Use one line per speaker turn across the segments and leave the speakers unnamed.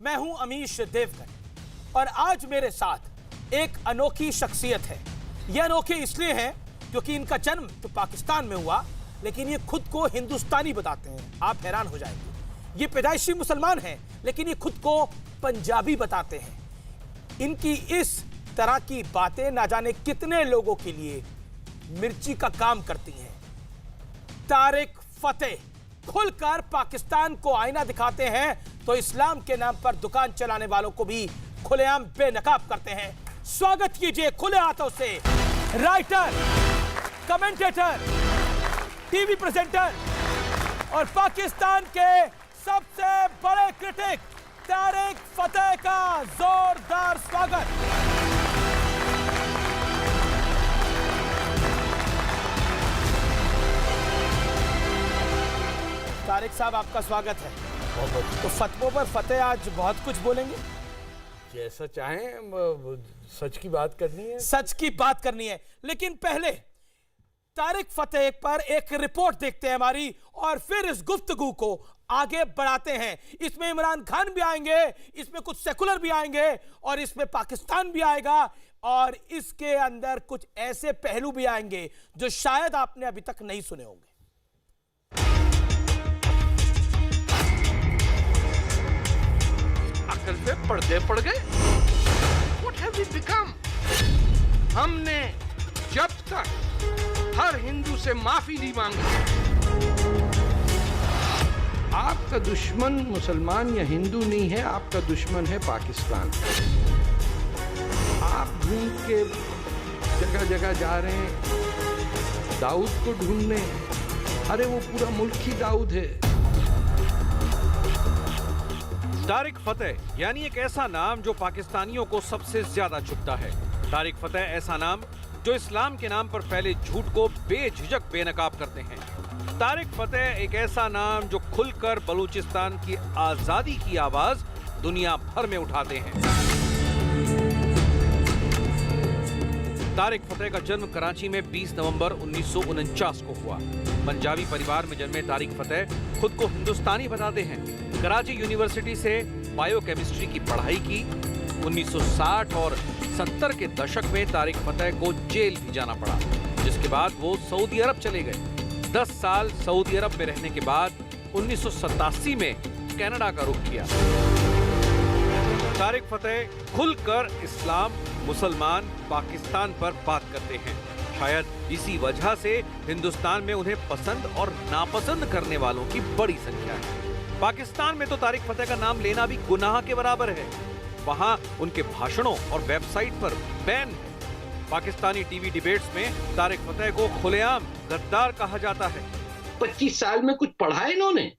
मैं हूं अमीश देवगन और आज मेरे साथ एक अनोखी शख्सियत है। यह अनोखे इसलिए हैं क्योंकि इनका जन्म तो पाकिस्तान में हुआ, लेकिन ये खुद को हिंदुस्तानी बताते हैं। आप हैरान हो जाएंगे। ये पैदाइशी मुसलमान हैं, लेकिन ये खुद को पंजाबी बताते हैं। इनकी इस तरह की बातें ना जाने कितने लोगों के लिए मिर्ची का काम करती हैं। तारिक फतेह खुलकर पाकिस्तान को आईना दिखाते हैं तो इस्लाम के नाम पर दुकान चलाने वालों को भी खुलेआम बेनकाब करते हैं। स्वागत कीजिए खुले हाथों से राइटर, कमेंटेटर, टीवी प्रेजेंटर और पाकिस्तान के सबसे बड़े क्रिटिक तारिक फतेह का जोरदार स्वागत। तारिक साहब, आपका स्वागत है। तो फतवों पर फतेह आज बहुत कुछ बोलेंगे।
जैसा चाहें, सच की बात करनी है।
सच की बात करनी है, लेकिन पहले तारिक फतेह पर एक रिपोर्ट देखते हैं हमारी, और फिर इस गुफ्तगू को आगे बढ़ाते हैं। इसमें इमरान खान भी आएंगे, इसमें कुछ सेकुलर भी आएंगे और इसमें पाकिस्तान भी आएगा, और इसके अंदर कुछ ऐसे पहलू भी आएंगे जो शायद आपने अभी तक नहीं सुने होंगे।
अकल पे पर्दे पड़ गए। What have we become? हमने जब तक हर हिंदू से माफी नहीं मांगी। आपका दुश्मन मुसलमान या हिंदू नहीं है, आपका दुश्मन है पाकिस्तान। आप ढूंढ के जगह जगह जा रहे हैं दाऊद को ढूंढने। अरे वो पूरा मुल्क ही दाऊद है।
तारिक फतेह यानी एक ऐसा नाम जो पाकिस्तानियों को सबसे ज्यादा चुभता है। तारिक फतेह ऐसा नाम जो इस्लाम के नाम पर फैले झूठ को बेझिझक बेनकाब करते हैं। तारिक फतेह एक ऐसा नाम जो खुलकर बलूचिस्तान की आजादी की आवाज दुनिया भर में उठाते हैं। तारिक फतेह का जन्म कराची में 20 नवंबर 1949 को हुआ। पंजाबी परिवार में जन्मे तारिक फतेह खुद को हिंदुस्तानी बताते हैं। कराची यूनिवर्सिटी से बायोकेमिस्ट्री की पढ़ाई की। 1960 और 70 के दशक में तारिक फतेह को जेल भी जाना पड़ा, जिसके बाद वो सऊदी अरब चले गए। 10 साल सऊदी अरब में रहने के बाद 1987 में कनाडा का रुख किया। तारिक फतेह खुलकर इस्लाम, मुसलमान, पाकिस्तान पर बात करते हैं। शायद इसी वजह से हिंदुस्तान में उन्हें पसंद और नापसंद करने वालों की बड़ी संख्या है। पाकिस्तान में तो तारिक फतेह का नाम लेना भी गुनाह के बराबर है। वहां उनके भाषणों और वेबसाइट पर बैन है। पाकिस्तानी टीवी डिबेट्स में तारिक फतेह को खुलेआम गद्दार कहा जाता है।
25 साल में कुछ पढ़ा है इन्होंने?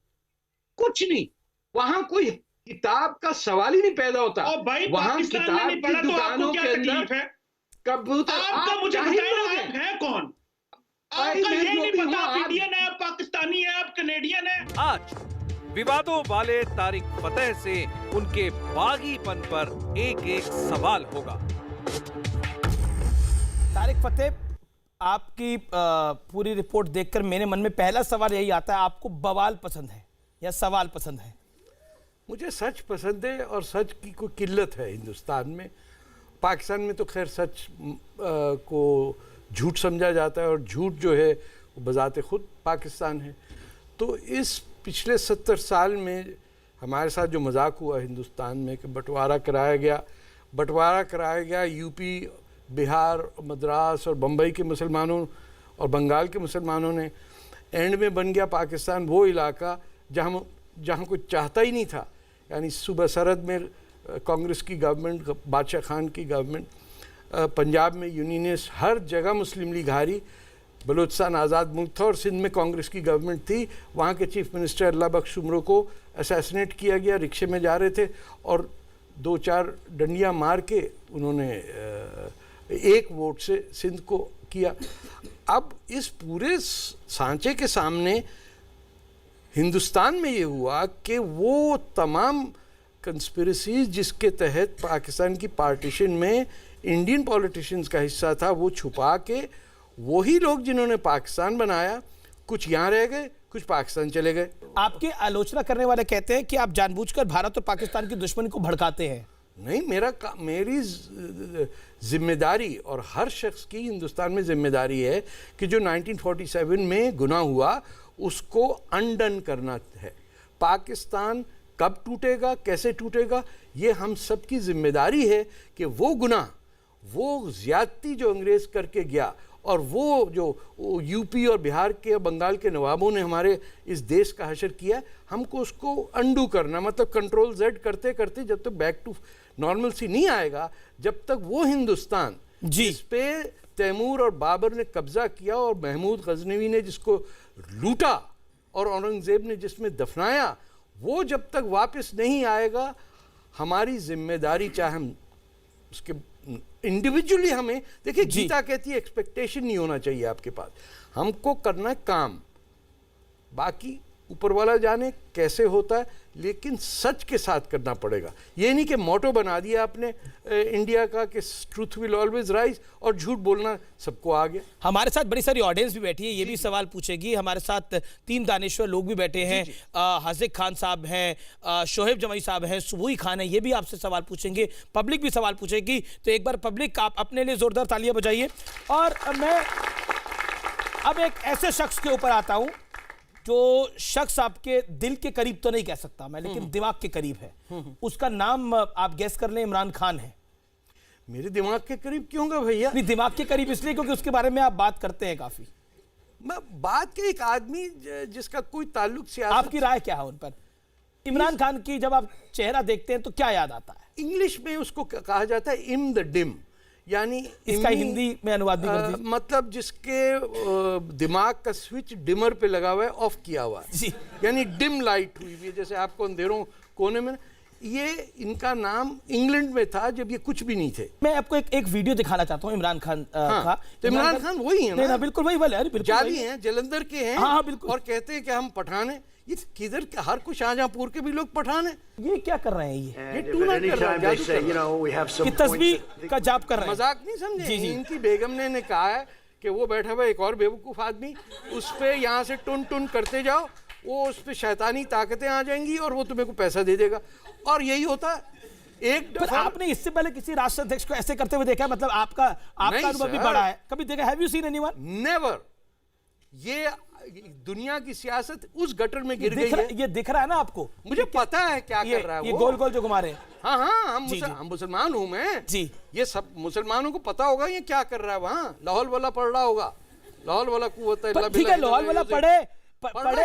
कुछ नहीं। वहां कोई किताब का सवाल ही नहीं पैदा होता। वहां किताब की दुकानों के अंदर कबूतर।
आपको मुझे बताइए, आप हैं कौन? आपका ये नहीं पता आप इंडियन है, आप पाकिस्तानी है, आप कनेडियन है।
आज विवादों वाले तारिक फतेह से उनके बागीपन पर एक एक सवाल होगा।
तारिक फतेह, आपकी पूरी रिपोर्ट देखकर मेरे मन में पहला सवाल यही आता है, आपको बवाल पसंद है या सवाल पसंद है?
मुझे सच पसंद है, और सच की कोई किल्लत है हिंदुस्तान में। पाकिस्तान में तो खैर सच को झूठ समझा जाता है, और झूठ जो है वो बजाते खुद पाकिस्तान है। तो इस पिछले 70 साल में हमारे साथ जो मजाक हुआ हिंदुस्तान में कि बंटवारा कराया गया यूपी, बिहार, मद्रास और बम्बई के मुसलमानों और बंगाल के मुसलमानों ने, एंड में बन गया पाकिस्तान वो इलाका जहाँ कोई चाहता ही नहीं था। यानी सूबा सरहद में कांग्रेस की गवर्नमेंट, बादशाह खान की गवर्नमेंट, पंजाब में यूनियनिस्ट, हर जगह मुस्लिम लीग हारी। बलूचिस्तान आज़ाद मुल्क था और सिंध में कांग्रेस की गवर्नमेंट थी। वहाँ के चीफ मिनिस्टर अल्लाह बख्श उमरो को असैसिनेट किया गया। रिक्शे में जा रहे थे और 2-4 डंडियाँ मार के उन्होंने एक वोट से सिंध को किया। अब इस पूरे सांचे के सामने हिंदुस्तान में ये हुआ कि वो तमाम कंस्पिरेसीज जिसके तहत पाकिस्तान की पार्टीशन में इंडियन पॉलिटिशियंस का हिस्सा था, वो छुपा के वही लोग जिन्होंने पाकिस्तान बनाया, कुछ यहाँ रह गए, कुछ पाकिस्तान चले गए।
आपके आलोचना करने वाले कहते हैं कि आप जानबूझकर भारत और पाकिस्तान की दुश्मनी को भड़काते हैं।
नहीं, मेरी जिम्मेदारी और हर शख्स की हिंदुस्तान में जिम्मेदारी है कि जो 1947 में गुनाह हुआ उसको अनडन करना है। पाकिस्तान कब टूटेगा, कैसे टूटेगा, ये हम सब की जिम्मेदारी है कि वो गुनाह, वो ज्यादती जो अंग्रेज करके गया और वो जो यूपी और बिहार के बंगाल के नवाबों ने हमारे इस देश का हशर किया, हमको उसको अंडू करना, मतलब कंट्रोल Z करते करते जब तक बैक टू नॉर्मल सी नहीं आएगा, जब तक वो हिंदुस्तान जिस पे तैमूर और बाबर ने कब्जा किया और महमूद गजनवी ने जिसको लूटा और औरंगजेब ने जिसमें दफनाया, वो जब तक वापस नहीं आएगा, हमारी जिम्मेदारी, चाहे हम उसके इंडिविजुअली, हमें देखिए गीता कहती है एक्सपेक्टेशन नहीं होना चाहिए आपके पास, हमको करना है काम, बाकी ऊपर वाला जाने कैसे होता है, लेकिन सच के साथ करना पड़ेगा। ये नहीं कि मोटो बना दिया आपने इंडिया का कि ट्रूथ विल ऑलवेज राइज और झूठ बोलना सबको आ गया।
हमारे साथ बड़ी सारी ऑडियंस भी बैठी है, ये भी सवाल पूछेगी। हमारे साथ 3 दानिश्वर लोग भी बैठे हैं, हाजिक खान साहब हैं, शोहेब जमई साहब हैं, सुबुई खान है, ये भी आपसे सवाल पूछेंगे, पब्लिक भी सवाल पूछेगी। तो एक बार पब्लिक आप अपने लिए जोरदार तालियां बजाइए। और मैं अब एक ऐसे शख्स के ऊपर आता हूं जो शख्स आपके दिल के करीब तो नहीं कह सकता मैं, लेकिन दिमाग के करीब है। उसका नाम आप गेस कर लें, इमरान खान है।
मेरे दिमाग के करीब क्यों होगा भैया?
नहीं, दिमाग के करीब इसलिए क्योंकि उसके बारे में आप बात करते हैं काफी।
मैं बात के एक आदमी जिसका कोई ताल्लुक सियासत,
आपकी राय क्या है उन पर? इमरान खान की जब आप चेहरा देखते हैं तो क्या याद आता है?
इंग्लिश में उसको कहा जाता है इन द डिम, यानी
इसका हिंदी में अनुवाद भी कर दीजिए।
मतलब जिसके दिमाग का स्विच डिमर पे लगा हुआ है, ऑफ किया हुआ है, यानी डिम लाइट हुई हुई है, जैसे आपको अंधेरों कोने में। ये इनका नाम इंग्लैंड में था जब ये कुछ भी नहीं थे।
मैं आपको एक वीडियो दिखाना चाहता हूँ इमरान खान का।
तो इमरान खान वही है ना?
बिल्कुल वही वाले,
जाली हैं, जलंधर के हैं।
हाँ, बिल्कुल।
और कहते हैं कि हम पठान हैं। ये किधर, हर कुछ शाहजहांपुर के भी लोग पठान हैं।
ये क्या कर रहे हैं? ये
टूना कर रहे हैं,
ये तस्बीह का जाप कर रहे हैं।
मजाक नहीं समझे। इनकी बेगम ने कहा है कि वो बैठा हुआ एक और बेवकूफ आदमी, उस पे यहाँ से टुन टुन करते जाओ, वो उस पे शैतानी ताकतें आ जाएंगी और वो तुम्हें को पैसा दे देगा। और यही होता है। एक
पर आपने इससे पहले किसी राष्ट्राध्यक्ष को ऐसे करते हुए देखा है? मतलब आपका अनुभव भी बड़ा है, कभी देखा? Have you seen anyone?
Never. ये दुनिया की सियासत उस गटर में गिर गई है।
ये दिख रहा है ना आपको?
मुझे पता है क्या कर रहा है
ये गोल गोल जो घुमा रहे हैं।
हाँ, हम मुसलमान हूं मैं
जी।
ये सब मुसलमानों को पता होगा ये क्या कर रहा है वहाँ। लाहौल वाला पढ़ रहा होगा, लाहौल वाला कुव्वत इल्ला बिल्लाह।
ठीक है, लाहौल वाला पढ़े,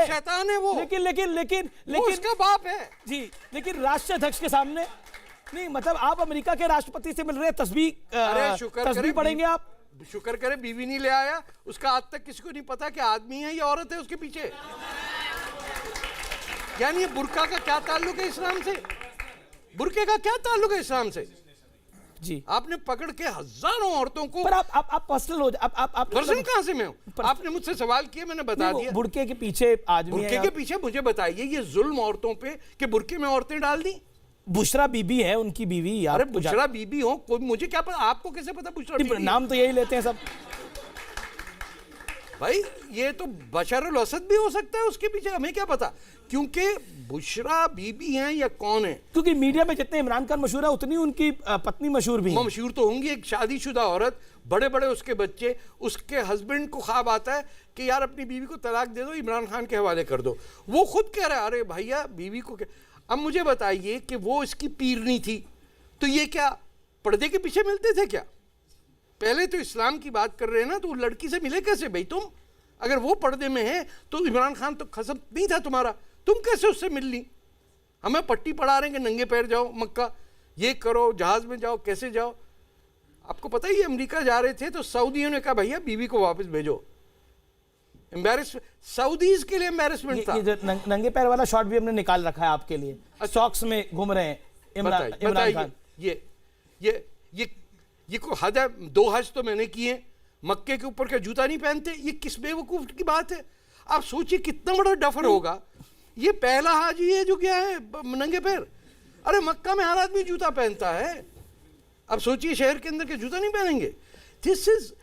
शैतान है वो,
लेकिन
उसका बाप है
जी। लेकिन राष्ट्राध्यक्ष के सामने नहीं, मतलब आप अमेरिका के राष्ट्रपति से मिल रहे हैं, तस्बीह पढ़ेंगे आप?
शुक्र करे बीवी नहीं ले आया, उसका आज तक किसी को नहीं पता कि आदमी है या औरत है उसके पीछे। यानी ये बुर्का का क्या ताल्लुक है इस्लाम से? बुर्के का क्या ताल्लुक है इस्लाम से?
जी,
आपने पकड़ के हजारों औरतों को।
पर आप पर्सनल हो जाए। आप
पर्सनल कहां से मैं हूं? आपने मुझसे सवाल किया, मैंने बता दिया।
बुर्के के पीछे आदमी,
बुर्के के पीछे मुझे बताइए ये जुल्म औरतों पे कि बुर्के में औरतें डाल दी।
बुशरा बीबी है उनकी बीवी।
अरे बुशरा बीबी हो, कोई मुझे क्या पता, आपको कैसे पता बुशरा बीबी?
नाम तो यही लेते हैं सब
भाई। ये तो बशर असद भी हो सकता है उसके पीछे, हमें क्या पता, क्योंकि बुशरा बीबी हैं या कौन है।
क्योंकि मीडिया में जितने इमरान खान मशहूर है उतनी उनकी पत्नी मशहूर भी है।
मशहूर तो होंगी। एक शादीशुदा औरत, बड़े बड़े उसके बच्चे, उसके हस्बैंड को ख्वाब आता है कि यार अपनी बीवी को तलाक दे दो, इमरान खान के हवाले कर दो। वो खुद कह रहा है अरे भैया बीवी को क्या। अब मुझे बताइए कि वो इसकी पीरनी थी, तो ये क्या पर्दे के पीछे मिलते थे क्या? पहले तो इस्लाम की बात कर रहे हैं ना, तो लड़की से मिले कैसे भाई तुम? अगर वो पर्दे में है तो इमरान खान तो खसम नहीं था तुम्हारा, तुम कैसे उससे मिल ली? हमें पट्टी पढ़ा रहे हैं कि नंगे पैर जाओ मक्का, ये करो, जहाज में जाओ, कैसे जाओ? आपको पता ही अमेरिका जा रहे थे तो सऊदियों ने कहा भैया बीवी को वापस भेजो। सऊदीज के लिए एम्बैरेसमेंट था।
ये नंगे पैर वाला शॉट भी हमने निकाल रखा है आपके लिए। सॉक्स में घूम रहे हैं इमरान खान।
ये कोई हद है? 2 हज तो मैंने किए, मक्के के ऊपर का जूता नहीं पहनते। ये किस बेवकूफ की बात है? आप सोचिए कितना बड़ा डफर होगा। ये पहला हाजी है जो क्या है नंगे पैर। अरे मक्का में हर आदमी जूता पहनता है, अब सोचिए शहर के अंदर के जूता नहीं पहनेंगे। This is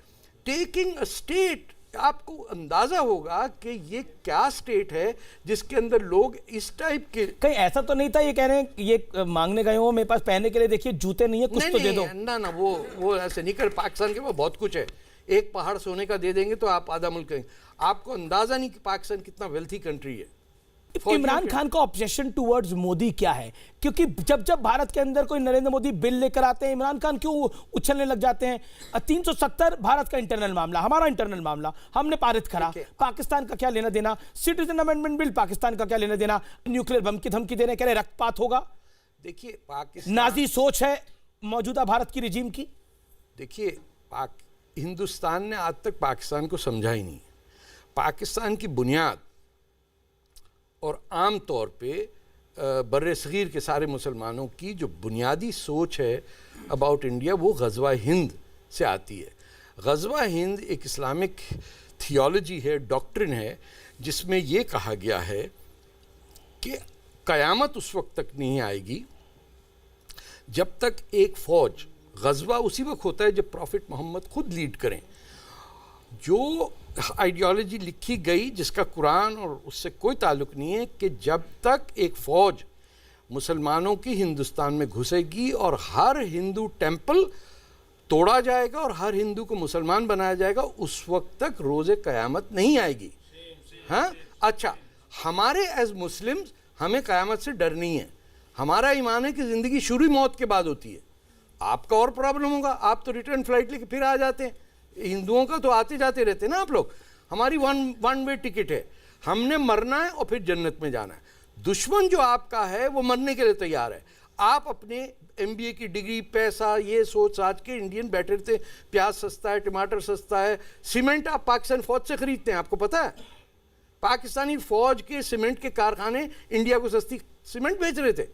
taking a state आपको अंदाजा होगा कि ये क्या स्टेट है जिसके अंदर लोग इस टाइप के।
कहीं ऐसा तो नहीं था ये कह रहे हैं ये मांगने गए हो मेरे पास पहनने के लिए, देखिए जूते नहीं है, कुछ तो दे दो।
ना वो ऐसे नहीं कर, पाकिस्तान के पास बहुत कुछ है, एक पहाड़ सोने का दे देंगे तो आप आधा मुल्क करेंगे। आपको अंदाजा नहीं कि पाकिस्तान कितना वेल्थी कंट्री है।
इमरान खान का ऑब्जेक्शन टुवर्ड्स मोदी क्या है? क्योंकि जब जब भारत के अंदर कोई नरेंद्र मोदी बिल लेकर आते हैं, इमरान खान क्यों उछलने लग जाते हैं? 370 भारत का इंटरनल मामला, हमारा इंटरनल मामला, हमने पारित करा, पाकिस्तान का क्या लेना देना? सिटीजन अमेंडमेंट बिल, पाकिस्तान का क्या लेना देना? न्यूक्लियर बम की धमकी देने, कह रहे रक्तपात होगा।
देखिए पाकिस्तान
नाजी सोच है मौजूदा भारत की रिजीम की।
देखिए हिंदुस्तान ने आज तक पाकिस्तान को समझा ही नहीं। पाकिस्तान की बुनियाद और आम तौर पे बर्रे सगीर के सारे मुसलमानों की जो बुनियादी सोच है अबाउट इंडिया वो ग़ज़वा हिंद से आती है। ग़ज़वा हिंद एक इस्लामिक थियोलॉजी है, डॉक्ट्रिन है, जिसमें ये कहा गया है कि क़यामत उस वक्त तक नहीं आएगी जब तक एक फ़ौज, ग़ज़वा उसी वक्त होता है जब प्रॉफिट मोहम्मद खुद लीड करें। जो आइडियोलॉजी लिखी गई जिसका कुरान और उससे कोई ताल्लुक़ नहीं है कि जब तक एक फ़ौज मुसलमानों की हिंदुस्तान में घुसेगी और हर हिंदू टेंपल तोड़ा जाएगा और हर हिंदू को मुसलमान बनाया जाएगा, उस वक्त तक रोज़े क़यामत नहीं आएगी। हाँ अच्छा, हमारे एज मुस्लिम्स हमें क़यामत से डर नहीं है। हमारा ईमान है कि ज़िंदगी शुरू मौत के बाद होती है। आपका और प्रॉब्लम होगा, आप तो रिटर्न फ्लाइट लेके फिर आ जाते हैं। हिंदुओं का तो आते जाते रहते हैं ना आप लोग। हमारी वन वे टिकट है, हमने मरना है और फिर जन्नत में जाना है। दुश्मन जो आपका है वो मरने के लिए तैयार है। आप अपने MBA की डिग्री, पैसा, ये सोच आज के इंडियन बैठे थे, प्याज सस्ता है, टमाटर सस्ता है, सीमेंट आप पाकिस्तान फौज से खरीदते हैं। आपको पता है पाकिस्तानी फौज के सीमेंट के कारखाने इंडिया को सस्ती सीमेंट बेच रहे थे।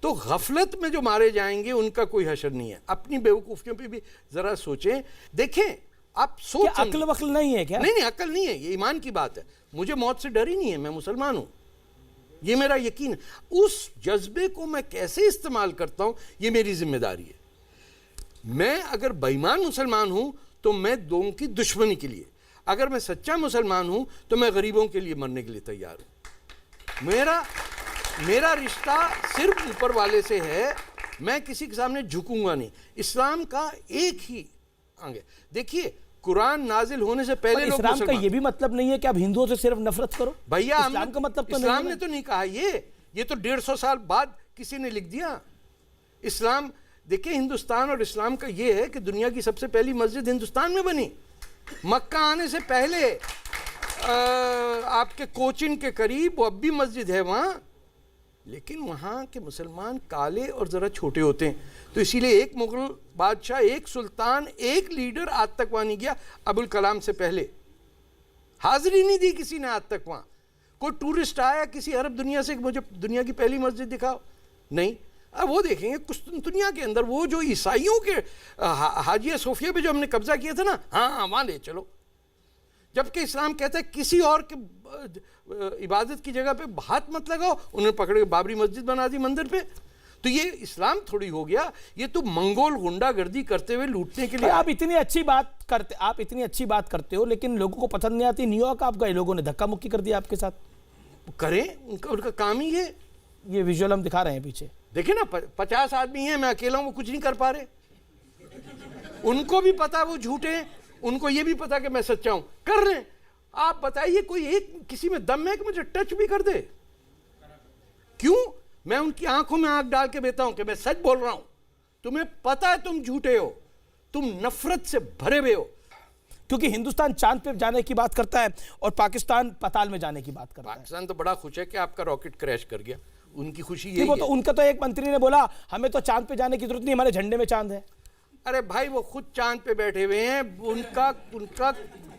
तो गफलत में जो मारे जाएंगे उनका कोई हशर नहीं है। अपनी बेवकूफ़ियों पे भी ज़रा सोचें। देखें आप सोच,
अक्ल वक्ल नहीं है क्या?
नहीं अक्ल नहीं है, ये ईमान की बात है। मुझे मौत से डर ही नहीं है, मैं मुसलमान हूँ, ये मेरा यकीन है। उस जज्बे को मैं कैसे इस्तेमाल करता हूँ ये मेरी जिम्मेदारी है। मैं अगर बेईमान मुसलमान हूँ तो मैं लोगों की दुश्मनी के लिए, अगर मैं सच्चा मुसलमान हूँ तो मैं गरीबों के लिए मरने के लिए तैयार हूँ। मेरा रिश्ता सिर्फ ऊपर वाले से है, मैं किसी के सामने झुकूंगा नहीं। इस्लाम का एक ही आगे देखिए, कुरान नाजिल होने से पहले लोग
इस्लाम का ये भी मतलब नहीं है कि आप हिंदुओं से सिर्फ नफरत करो
भैया।
इस्लाम का मतलब तो
इस्लाम ने तो नहीं कहा, ये तो 150 साल बाद किसी ने लिख दिया। इस्लाम देखिए, हिंदुस्तान और इस्लाम का ये है कि दुनिया की सबसे पहली मस्जिद हिंदुस्तान में बनी। मक्का आने से पहले आपके कोचिन के करीब वो अब भी मस्जिद है वहाँ, लेकिन वहाँ के मुसलमान काले और ज़रा छोटे होते हैं। तो इसीलिए एक मुग़ल बादशाह, एक सुल्तान, एक लीडर आज तक वहाँ नहीं गया। अबुल कलाम से पहले हाज़िरी नहीं दी किसी ने आज तक वहाँ। कोई टूरिस्ट आया किसी अरब दुनिया से, मुझे दुनिया की पहली मस्जिद दिखाओ, नहीं। अब वो देखेंगे कुस्तुनतुनिया के अंदर वो जो ईसाइयों के हाजिया सोफिया पे जो हमने कब्जा किया था ना, हाँ वहाँ ले चलो। जबकि इस्लाम कहता है किसी और के इबादत की जगह पे हाथ मत लगाओ। उन्होंने पकड़ के बाबरी मस्जिद बना दी मंदिर पे। तो ये इस्लाम थोड़ी हो गया, ये तो मंगोल गुंडागर्दी करते हुए लूटने के लिए।
आप इतनी अच्छी बात करते हो, लेकिन लोगों को पसंद नहीं आती। न्यूयॉर्क आप गए, लोगों ने धक्का मुक्की कर दिया आपके साथ।
करें, उनका काम ही है।
ये विजुअल हम दिखा रहे हैं पीछे,
देखिए ना, 50 आदमी हैं, मैं अकेला हूं, वो कुछ नहीं कर पा रहे। उनको भी पता वो झूठे हैं, उनको ये भी पता कि मैं सच्चा हूं, कर रहे हैं। आप बताइए कोई एक किसी में दम है कि मुझे टच भी कर दे? क्यों? मैं उनकी आंखों में आंख डाल के देता हूं कि मैं सच बोल रहा हूं। तुम्हें पता है तुम झूठे हो, तुम नफरत से भरे हुए हो।
क्योंकि हिंदुस्तान चांद पे जाने की बात करता है और पाकिस्तान पाताल में जाने की बात करता है।
पाकिस्तान तो बड़ा खुश है कि आपका रॉकेट क्रैश कर गया, उनकी खुशी यही है।
तो उनका तो एक मंत्री ने बोला हमें तो चांद पे जाने की जरूरत नहीं, हमारे झंडे में चांद है।
अरे भाई वो खुद चांद पे बैठे हुए हैं, उनका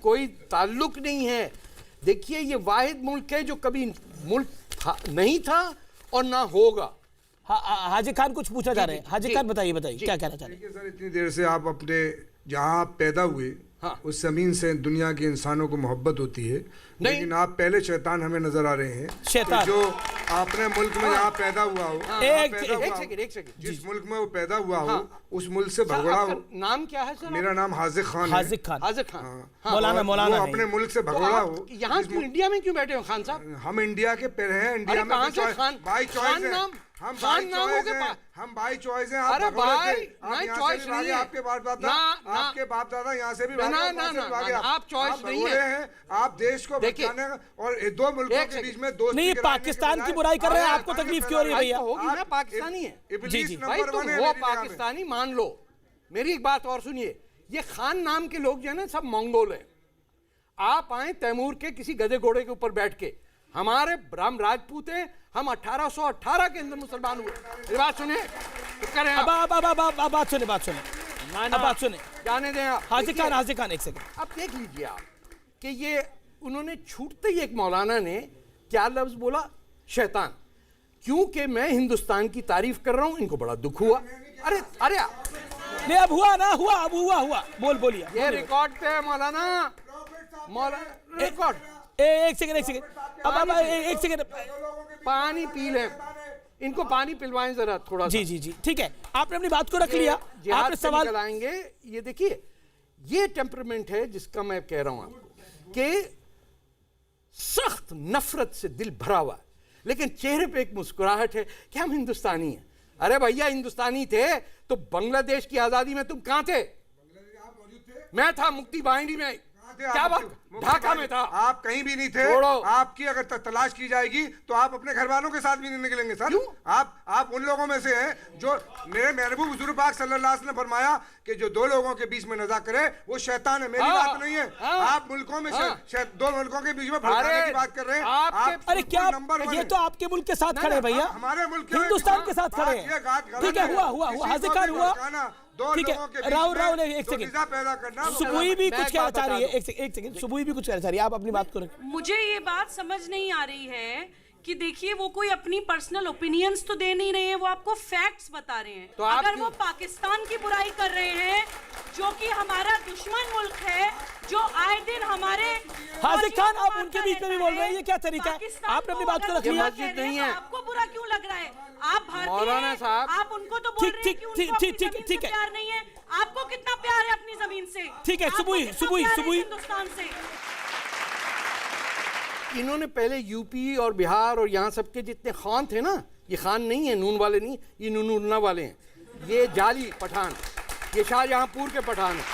कोई ताल्लुक नहीं है। देखिए ये वाहिद मुल्क है जो कभी मुल्क नहीं था और ना होगा।
हाजी खान कुछ पूछा जा रहे हैं। हाजी खान बताइए क्या कहना चाह रहे हैं?
देखिए सर, इतनी देर से आप अपने जहाँ आप पैदा हुए
हाँ।
उस जमीन से दुनिया के इंसानों को मोहब्बत होती है, लेकिन आप पहले शैतान हमें नजर आ रहे हैं।
शैतान।
तो जो आपने मुल्क में यहाँ पैदा हुआ हो,
एक
सेकंड,
जिस मुल्क में वो पैदा हुआ हो, उस मुल्क से भगोड़ा हो।
नाम क्या है सर?
मेरा नाम हाजिक खान है।
हाजिक खान।
हाजिक खान।
मौलाना
वो अपने मुल्क से भगोड़ा हो।
यहाँ क्यों इंडिया में क्यों बैठे हो खान साहब?
हम इंडिया के पैर हैं, इंडिया में
कहाँ से खान?
बाई चॉइस है।
नाम
हम
खान
बाई
नाम हो
चॉइस
गया।
हैं, हम बाई चॉइस हैं।
अरे भाई,
नहीं
चॉइस नहीं है।
आपके बाप दादा, आपके बाप दादा यहाँ से भी
ना आप चॉइस नहीं है।
आप देश को बचाने और दो मुल्कों के बीच में दोस्ती
नहीं, पाकिस्तान की बुराई कर रहे हैं, आपको तकलीफ क्यों हो रही है भैया?
होगी ना, पाकिस्तानी है।
जी
जी भाई, तुम हो पाकिस्तानी मान लो। मेरी एक बात और सुनिए, ये खान नाम के लोग जो है ना, सब मंगोल हैं। आप आए तैमूर के किसी गधे घोड़े के ऊपर बैठ के, हमारे राम राजपूत हैं, हम 1818 के अंदर मुसलमान हुए। ये बात सुने, तो करें
अब बात सुने, बात सुने,
जाने दें आप।
हाजिक खान एक सेकंड।
अब देख लीजिए आप कि ये उन्होंने छूटते ही एक मौलाना ने क्या लफ्ज बोला? शैतान। क्योंकि मैं हिंदुस्तान की तारीफ कर रहा हूं, इनको बड़ा दुख हुआ। अरे
नहीं, अब हुआ ना, अब हुआ। बोलिए।
ये रिकॉर्ड पे है मौलाना रिकॉर्ड।
एक सेकंड। अब एक सेकंड,
पानी पी ले, इनको पानी पिलवाएं जरा थोड़ा।
जी, ठीक है, आपने अपनी बात को रख लिया। आपने
सवाल चलाएंगे। ये देखिए, ये टेम्परामेंट है जिसका मैं कह रहा हूं आपको कि सख्त नफरत से दिल भरा हुआ, लेकिन चेहरे पे एक मुस्कुराहट है कि हम हिंदुस्तानी हैं। अरे भैया, हिंदुस्तानी थे तो बांग्लादेश की आजादी में तुम कहां थे? मैं था मुक्ति वाहिनी में। क्या बात? ढाका में था।
आप कहीं भी नहीं थे। आपकी अगर तलाश की जाएगी तो आप अपने घर वालों के साथ भी नहीं निकलेंगे सर। आप उन लोगों में से हैं जो मेरे महबूब हुजूर पाक सल्लल्लाहु अलैहि वसल्लम ने फरमाया कि जो दो लोगों के बीच में नज़ा करे वो शैतान है। मेरी बात नहीं है। आप मुल्कों में दो मुल्कों के बीच में भड़काने की बात कर रहे हैं।
अरे क्या, ये तो आपके मुल्क के साथ खड़े भैया,
हमारे मुल्क
हिंदुस्तान के साथ खड़े हैं। ठीक है, हुआ हाजिक खान हुआ। ठीक है, राहुल एक सेकंड, सुबुई भी कुछ कहना चाह रही है। एक सेकंड, सुबुई भी कुछ कहना चाह रही है। आप अपनी बात को रखें।
मुझे ये बात समझ नहीं आ रही है कि देखिए, वो कोई अपनी पर्सनल ओपिनियंस तो दे नहीं रहे हैं, वो आपको फैक्ट्स बता रहे हैं।
तो
अगर वो पाकिस्तान की बुराई कर रहे हैं, जो कि हमारा दुश्मन मुल्क है, जो आए दिन हमारे
हाजिक खान, आप उनके बीच में भी बोल रहे हैं, ये क्या तरीका है? आपने अपनी बात को रख लिया।
मस्जिद नहीं है,
आपको बुरा क्यों लग रहा है? आप
मौलाना
भारतीय
साहब,
आप उनको तो बोल रहे हैं कि उनको अपनी जमीन से प्यार नहीं है। आपको कितना प्यार है अपनी जमीन से?
ठीक है, सुबुई
हिंदुस्तान से।
इन्होंने पहले यूपी और बिहार और यहाँ सबके जितने खान थे ना, ये खान नहीं है, नून वाले नहीं, ये नूनुन्ना वाले हैं, ये जाली पठान, ये शाहजहांपुर के पठान हैं।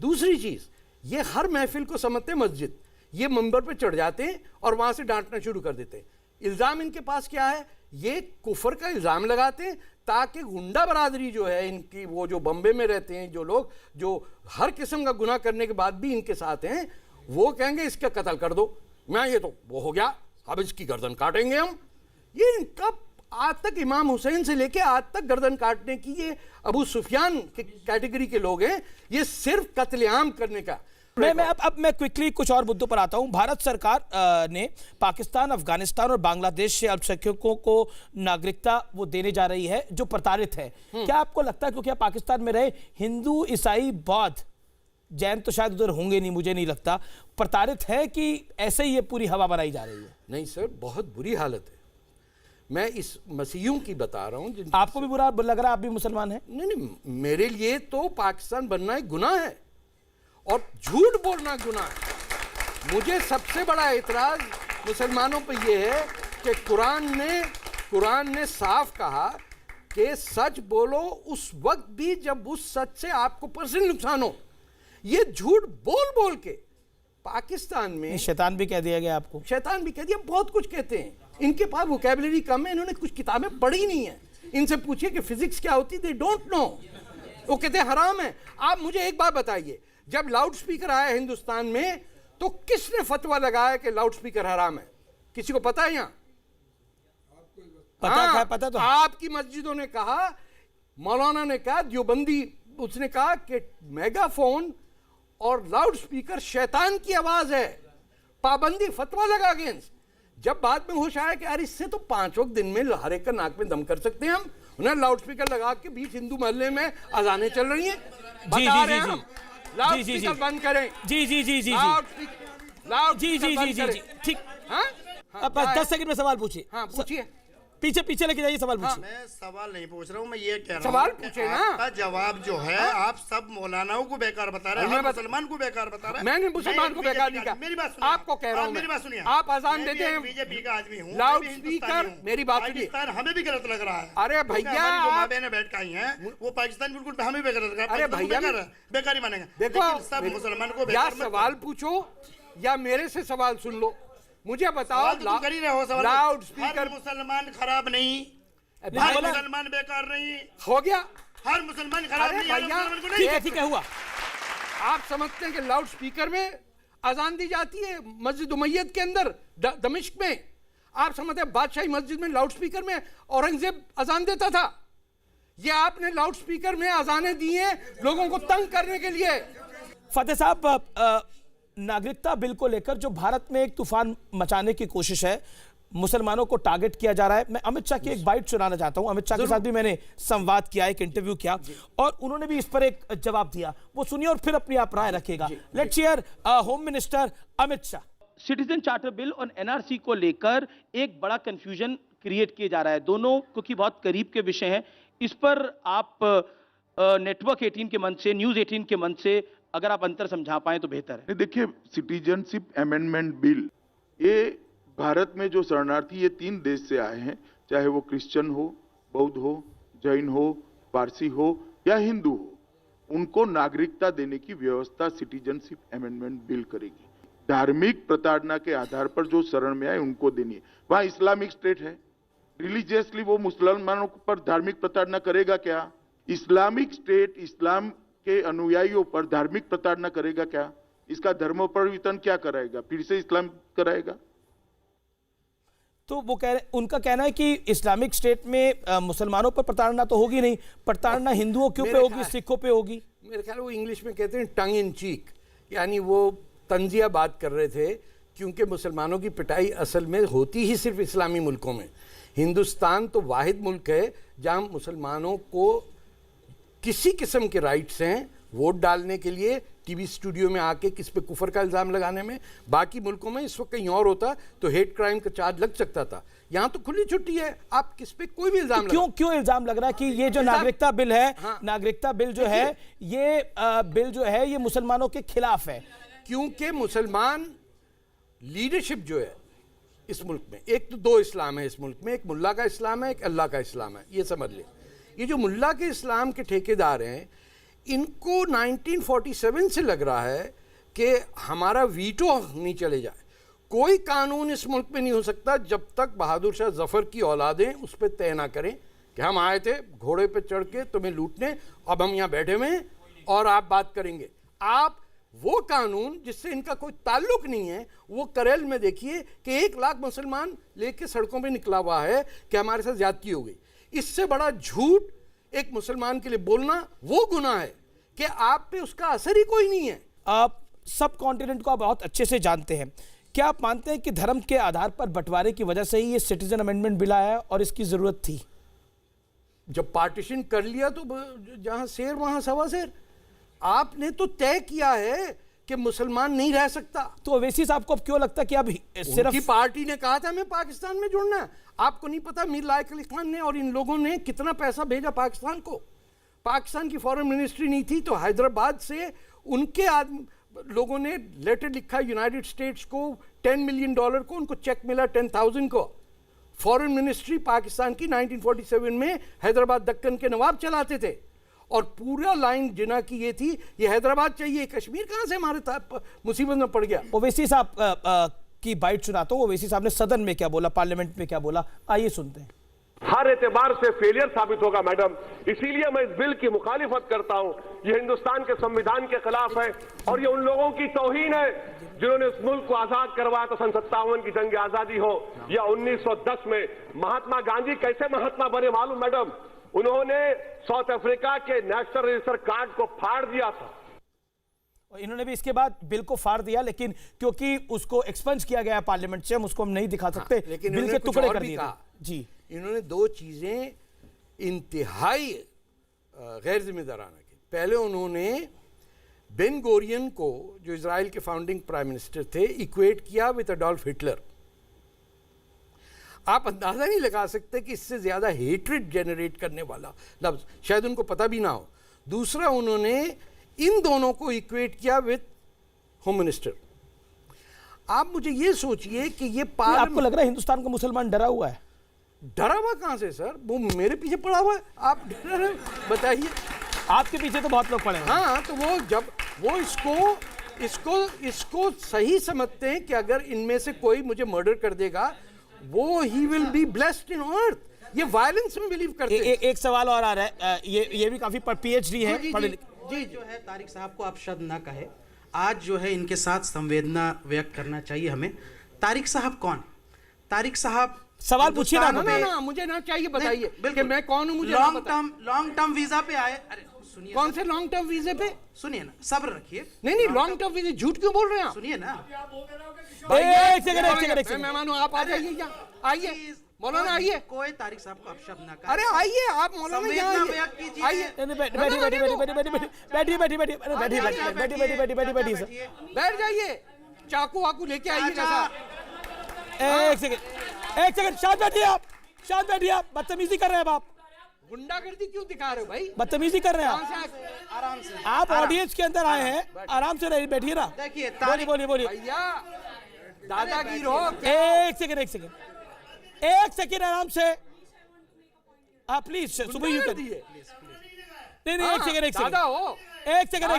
दूसरी चीज, ये हर महफिल को समझते मस्जिद, ये मंबर पे चढ़ जाते हैं और वहां से डांटना शुरू कर देते हैं। इल्जाम इनके पास क्या है? ये कुफर का इल्जाम लगाते हैं ताकि गुंडा बरादरी जो है इनकी, वो जो बम्बे में रहते हैं जो लोग, जो हर किस्म का गुनाह करने के बाद भी इनके साथ हैं, वो कहेंगे इसका कत्ल कर दो। मैं ये तो वो हो गया, अब इसकी गर्दन काटेंगे हम। ये इनका आज तक इमाम हुसैन से लेके आज तक गर्दन काटने की, ये अबू सुफियान के कैटेगरी के लोग हैं। ये सिर्फ कत्लेआम करने का।
मैं क्विकली कुछ और मुद्दों पर आता हूं। भारत सरकार ने पाकिस्तान, अफगानिस्तान और बांग्लादेश से अल्पसंख्यकों को नागरिकता वो देने जा रही है जो प्रताड़ित है। क्या आपको लगता है, क्योंकि पाकिस्तान में रहे हिंदू, ईसाई, बौद्ध, जैन तो शायद उधर होंगे नहीं, मुझे नहीं लगता, प्रताड़ित है कि ऐसे ही ये पूरी हवा बनाई जा रही है?
नहीं सर, बहुत बुरी हालत है। मैं इस मसीहियों की बता रहा हूं।
आपको भी बुरा लग रहा है? आप भी मुसलमान हैं?
नहीं, मेरे लिए तो पाकिस्तान बनना एक गुनाह है और झूठ बोलना गुनाह है। मुझे सबसे बड़ा एतराज मुसलमानों पर यह है कि कुरान ने साफ कहा कि सच बोलो उस वक्त भी जब उस सच से आपको पर्सनल नुकसान हो। ये झूठ बोल बोल के पाकिस्तान में
शैतान भी कह दिया गया आपको।
शैतान भी कह दिया, बहुत कुछ कहते हैं। इनके पास वोकैबुलरी कम है, इन्होंने कुछ किताबें पढ़ी नहीं है। इनसे पूछिए कि फिजिक्स क्या होती, दे डोंट नो। वो कहते हैं हराम है। आप मुझे एक बात बताइए, जब लाउड स्पीकर आया हिंदुस्तान में तो किसने फतवा लगाया कि लाउड स्पीकर हराम है? किसी को पता है? यहाँ
पता तो
आपकी मस्जिदों ने कहा, मौलाना ने कहा, देवबंदी उसने कहा कि मेगाफोन और लाउड स्पीकर शैतान की आवाज है, पाबंदी, फतवा लगा अगेंस्ट। जब बाद में होश आया कि यार इससे तो 5 वक्त दिन में हर एक का नाक में दम कर सकते हैं हम, उन्हें लाउड स्पीकर लगा के बीच हिंदू मोहल्ले में अजानें चल रही हैं।
जी
बता
जी
रहे
जी
हैं
जी
हम, लाउड
जी, जी,
स्पीकर
जी।
बंद करें।
जी जी जी जी
लाउड
जी जी
स्पीकर
जी
बंद
जी जी
करें।
ठीक।
हाँ?
अब
क्या है?
10 सेकंड में सवाल पूछिए।
हाँ पूछिए।
पीछे पीछे लेके जाइए, सवाल पूछिए।
मैं सवाल नहीं पूछ रहा हूँ, मैं ये कह रहा
सवाल
हूँ कि
पूछे ना।
आपका जवाब जो है, आप सब मौलानाओं को बेकार बता रहे हैं, हर मुसलमान को बेकार बता रहे हैं।
मैंने मुसलमान को बेकार नहीं कहा।
मेरी बात सुनिए,
आपको कह रहा हूँ
मेरी
मैं।
बात सुनिए,
आप अजान देते हैं,
बीजेपी का आदमी हूँ,
लाउड
मैं भी
स्पीकर,
हिंदुस्तानी हूँ।
मेरी बात सुनिए।
पाकिस्तान हमें भी गलत लग रहा है।
अरे
क्योंकि
भैया,
हमारी जो
आप-
माँ बहनें बैठ के आई हैं, वो पाकिस्तान बिल्कुल हमें बेकार लग रहा है।
अरे
पाकिस्तान को
भैया,
बेकार- बेकार ही मानेंगे।
देखो
लेकिन सब मुसलमान को
या
बेकार मत
सवाल
करो।
पूछो या मेरे से सवाल सुन लो। मुझे बताओ,
सवाल तो तुम कर ही रहे हो, सवाल
लाउड
हर
स्पीकर
मुसलमान खराब नहीं, हर
बोला-
मुसलमान बेकार नहीं,
हो गया।
हर मुसलमान खराब
अरे
नहीं, हर
भैया,
मुसलमान को नहीं।
ठीक है ठीक है, हुआ।
आप समझते हैं कि लाउड स्पीकर में अजान दी जाती है मस्जिद उमैयद के अंदर दमिश्क में? आप समझते हैं बादशाही मस्जिद में लाउड स्पीकर में औरंगजेब अजान देता था? ये आपने लाउड स्पीकर में अजानें दी हैं लोगों को तंग करने के लिए।
फतेह साहब, नागरिकता बिल को लेकर जो भारत में एक तूफान मचाने की कोशिश है, मुसलमानों को टारगेट किया जा रहा है। मैं अमित शाह की एक बाइट सुनाना चाहता हूं। अमित शाह के साथ भी मैंने संवाद किया, एक इंटरव्यू किया, और उन्होंने भी इस पर एक जवाब दिया। वो सुनिए और फिर अपनी आप राय रखिएगा। Let's hear home minister Amit Shah.
Citizen charter bill और एनआरसी को लेकर एक बड़ा कंफ्यूजन क्रिएट किया जा रहा है, दोनों क्योंकि बहुत करीब के विषय हैं। इस पर आप नेटवर्क 18 के मंच से, न्यूज 18 के मंच से अगर आप अंतर समझा पाए तो बेहतर है।
नहीं, देखिए, सिटीजनशिप अमेंडमेंट बिल, ये भारत में जो शरणार्थी ये 3 देश से आए हैं, चाहे वो क्रिश्चियन हो, बौद्ध हो, जैन हो, पारसी हो या हिंदू हो, उनको नागरिकता देने की व्यवस्था सिटीजनशिप अमेंडमेंट बिल करेगी। धार्मिक प्रताड़ना के आधार पर जो शरण में आए उनको देनी है। वहां इस्लामिक स्टेट है, रिलीजियसली वो मुसलमानों पर धार्मिक प्रताड़ना करेगा क्या? इस्लामिक स्टेट इस्लाम के अनुयायियों पर धार्मिक प्रताड़ना करेगा क्या? इसका धर्मोपरिवर्तन क्या कराएगा? फिर से इस्लाम कराएगा?
तो वो उनका कहना है कि इस्लामिक स्टेट में मुसलमानों पर प्रताड़ना तो होगी नहीं, प्रताड़ना हिंदुओं के ऊपर होगी, सिखों पे होगी।
मेरे ख्याल वो इंग्लिश में कहते हैं टंग इन चीक, यानी वो तंजिया बात कर रहे थे, क्योंकि मुसलमानों की पिटाई असल में होती ही सिर्फ इस्लामी मुल्कों में। हिंदुस्तान तो वाहिद मुल्क है जहां मुसलमानों को किसी किस्म के राइट्स हैं वोट डालने के लिए, टीवी स्टूडियो में आके किस पे कुफर का इल्ज़ाम लगाने में। बाकी मुल्कों में इस वक्त कहीं और होता तो हेट क्राइम का चार्ज लग सकता था। यहाँ तो खुली छुट्टी है, आप किस पे कोई भी इल्ज़ाम
क्यों इल्ज़ाम लग रहा है कि ये जो नागरिकता बिल है, नागरिकता बिल जो है, ये बिल जो है ये मुसलमानों के खिलाफ है?
क्योंकि मुसलमान लीडरशिप जो है इस मुल्क में, एक तो 2 इस्लाम है इस मुल्क में, एक मुल्ला का इस्लाम है, एक अल्लाह का इस्लाम है, ये समझ लें। ये जो मुल्ला के इस्लाम के ठेकेदार हैं, इनको 1947 से लग रहा है कि हमारा वीटो नहीं चले जाए। कोई कानून इस मुल्क में नहीं हो सकता जब तक बहादुर शाह जफर की औलादें उस पर तय ना करें कि हम आए थे घोड़े पे चढ़ के तुम्हें लूटने, अब हम यहाँ बैठे हुए हैं और आप बात करेंगे। आप वो कानून जिससे इनका कोई ताल्लुक नहीं है, वो करेल में देखिए कि 1 लाख मुसलमान लेके सड़कों पे निकला हुआ है कि हमारे साथ ज्यादती हो गई। इससे बड़ा झूठ एक मुसलमान के लिए बोलना वो गुनाह है कि आप पे उसका असर ही कोई नहीं है।
आप सब कॉन्टिनेंट को आप बहुत अच्छे से जानते हैं, क्या आप मानते हैं कि धर्म के आधार पर बंटवारे की वजह से ही ये सिटीजन अमेंडमेंट बिल आया और इसकी जरूरत थी?
जब पार्टीशन कर लिया तो जहां शेर वहां सवा शेर। आपने तो तय किया है कि मुसलमान नहीं रह सकता।
तो ओवैसी साहब को अब क्यों लगता कि अब सिर्फ
उनकी पार्टी ने कहा था हमें पाकिस्तान में जुड़ना है। आपको नहीं पता मीर लायक अली खान ने और इन लोगों ने कितना पैसा भेजा पाकिस्तान को? पाकिस्तान की फॉरेन मिनिस्ट्री नहीं थी तो हैदराबाद से उनके लोगों ने लेटर लिखा यूनाइटेड स्टेट्स को $10 मिलियन को, उनको चेक मिला 10,000 को। फॉरेन मिनिस्ट्री पाकिस्तान की 1947 में हैदराबाद दक्कन के नवाब चलाते थे और पूरा लाइन जिना की ये थी, ये हैदराबाद चाहिए, कश्मीर कहां से हमारे मुसीबत में पड़ गया।
ओवैसी साहब की बाइट सुनाता हूं। ओवैसी साहब ने सदन में क्या बोला, पार्लियामेंट में क्या बोला, आइए सुनते हैं।
हर एतबार से फेलियर साबित होगा मैडम, इसीलिए मैं इस बिल की मुखालिफत करता हूं। ये हिंदुस्तान के संविधान के खिलाफ है और ये उन लोगों की तौहीन है जिन्होंने इस मुल्क को आजाद करवाया तो 57 की जंग आजादी हो या 1910 में। महात्मा गांधी कैसे महात्मा बने मालूम मैडम? उन्होंने साउथ अफ्रीका के नेशनल रजिस्टर कार्ड को फाड़ दिया था।
और इन्होंने भी इसके बाद बिल को फाड़ दिया, लेकिन क्योंकि उसको एक्सपंज किया गया पार्लियामेंट से, हम उसको हम नहीं दिखा सकते,
लेकिन
बिल के टुकड़े कर दिए
कहा
जी।
इन्होंने 2 चीजें इंतहाई गैर जिम्मेदाराना की। पहले उन्होंने बेन गोरियन को, जो इजराइल के फाउंडिंग प्राइम मिनिस्टर थे, इक्वेट किया विद अडोल्फ हिटलर। आप अंदाजा नहीं लगा सकते कि इससे ज्यादा हेट्रेड जनरेट करने वाला लफ्ज शायद उनको पता भी ना हो। दूसरा, उन्होंने इन दोनों को इक्वेट किया विद होम मिनिस्टर। आप मुझे ये सोचिए कि ये
आपको लग रहा है हिंदुस्तान का मुसलमान डरा हुआ है?
डरा हुआ कहां से सर, वो मेरे पीछे पड़ा हुआ है, आप डर रहे बताइए।
आपके पीछे तो बहुत लोग पड़े हैं।
हाँ, तो वो जब वो इसको सही समझते हैं कि अगर इनमें से कोई मुझे मर्डर कर देगा वो he will be blessed in earth. ये वायलेंस में बिलीव करते हैं।
एक सवाल और आ रहा है, ये भी काफी पीएचडी है।
जी जो है तारिक साहब को आप शब्द ना कहे, आज जो है इनके साथ संवेदना व्यक्त करना चाहिए हमें। तारिक साहब कौन? तारिक साहब
सवाल पूछिए ना।
ना मुझे ना चाहिए, बताइए कि मैं कौन हूं। मुझे
लॉन्ग टर्म वीजा पे आए। अरे सुनिए,
कौन से लॉन्ग टर्म वीजे पे?
सुनिए ना, सब्र रखिए।
नहीं लॉन्ग टर्म वीजे झूठ क्यों बोल रहे हैं आप?
सुनिए ना,
एक सेकंड
मैं मानूं, आप आ जाइए यहाँ, आइए मौलाना, आइए।
कोई तारिक साहब को अपशब्द ना करें।
अरे आइए आप मौलाना, आइए बैठ जाइए, चाकू वाकू लेके आइए।
एक सेकंड शांत बैठिए आप, शांत बैठिए आप। बदतमीजी कर रहे हैं आप।
गुंडागर्दी क्यों दिखा रहे हो भाई?
बदतमीजी कर रहे हैं आप।
आराम से,
आप ऑडियंस के अंदर आए हैं, आराम से रहिए, बैठिए ना।
देखिए
बोलिए
भैया, दादागिरी हो।
एक सेकंड आराम से। आप प्लीज सुबह यू कर दिए। नहीं एक सेकंड
दादा हो,
एक सेकंड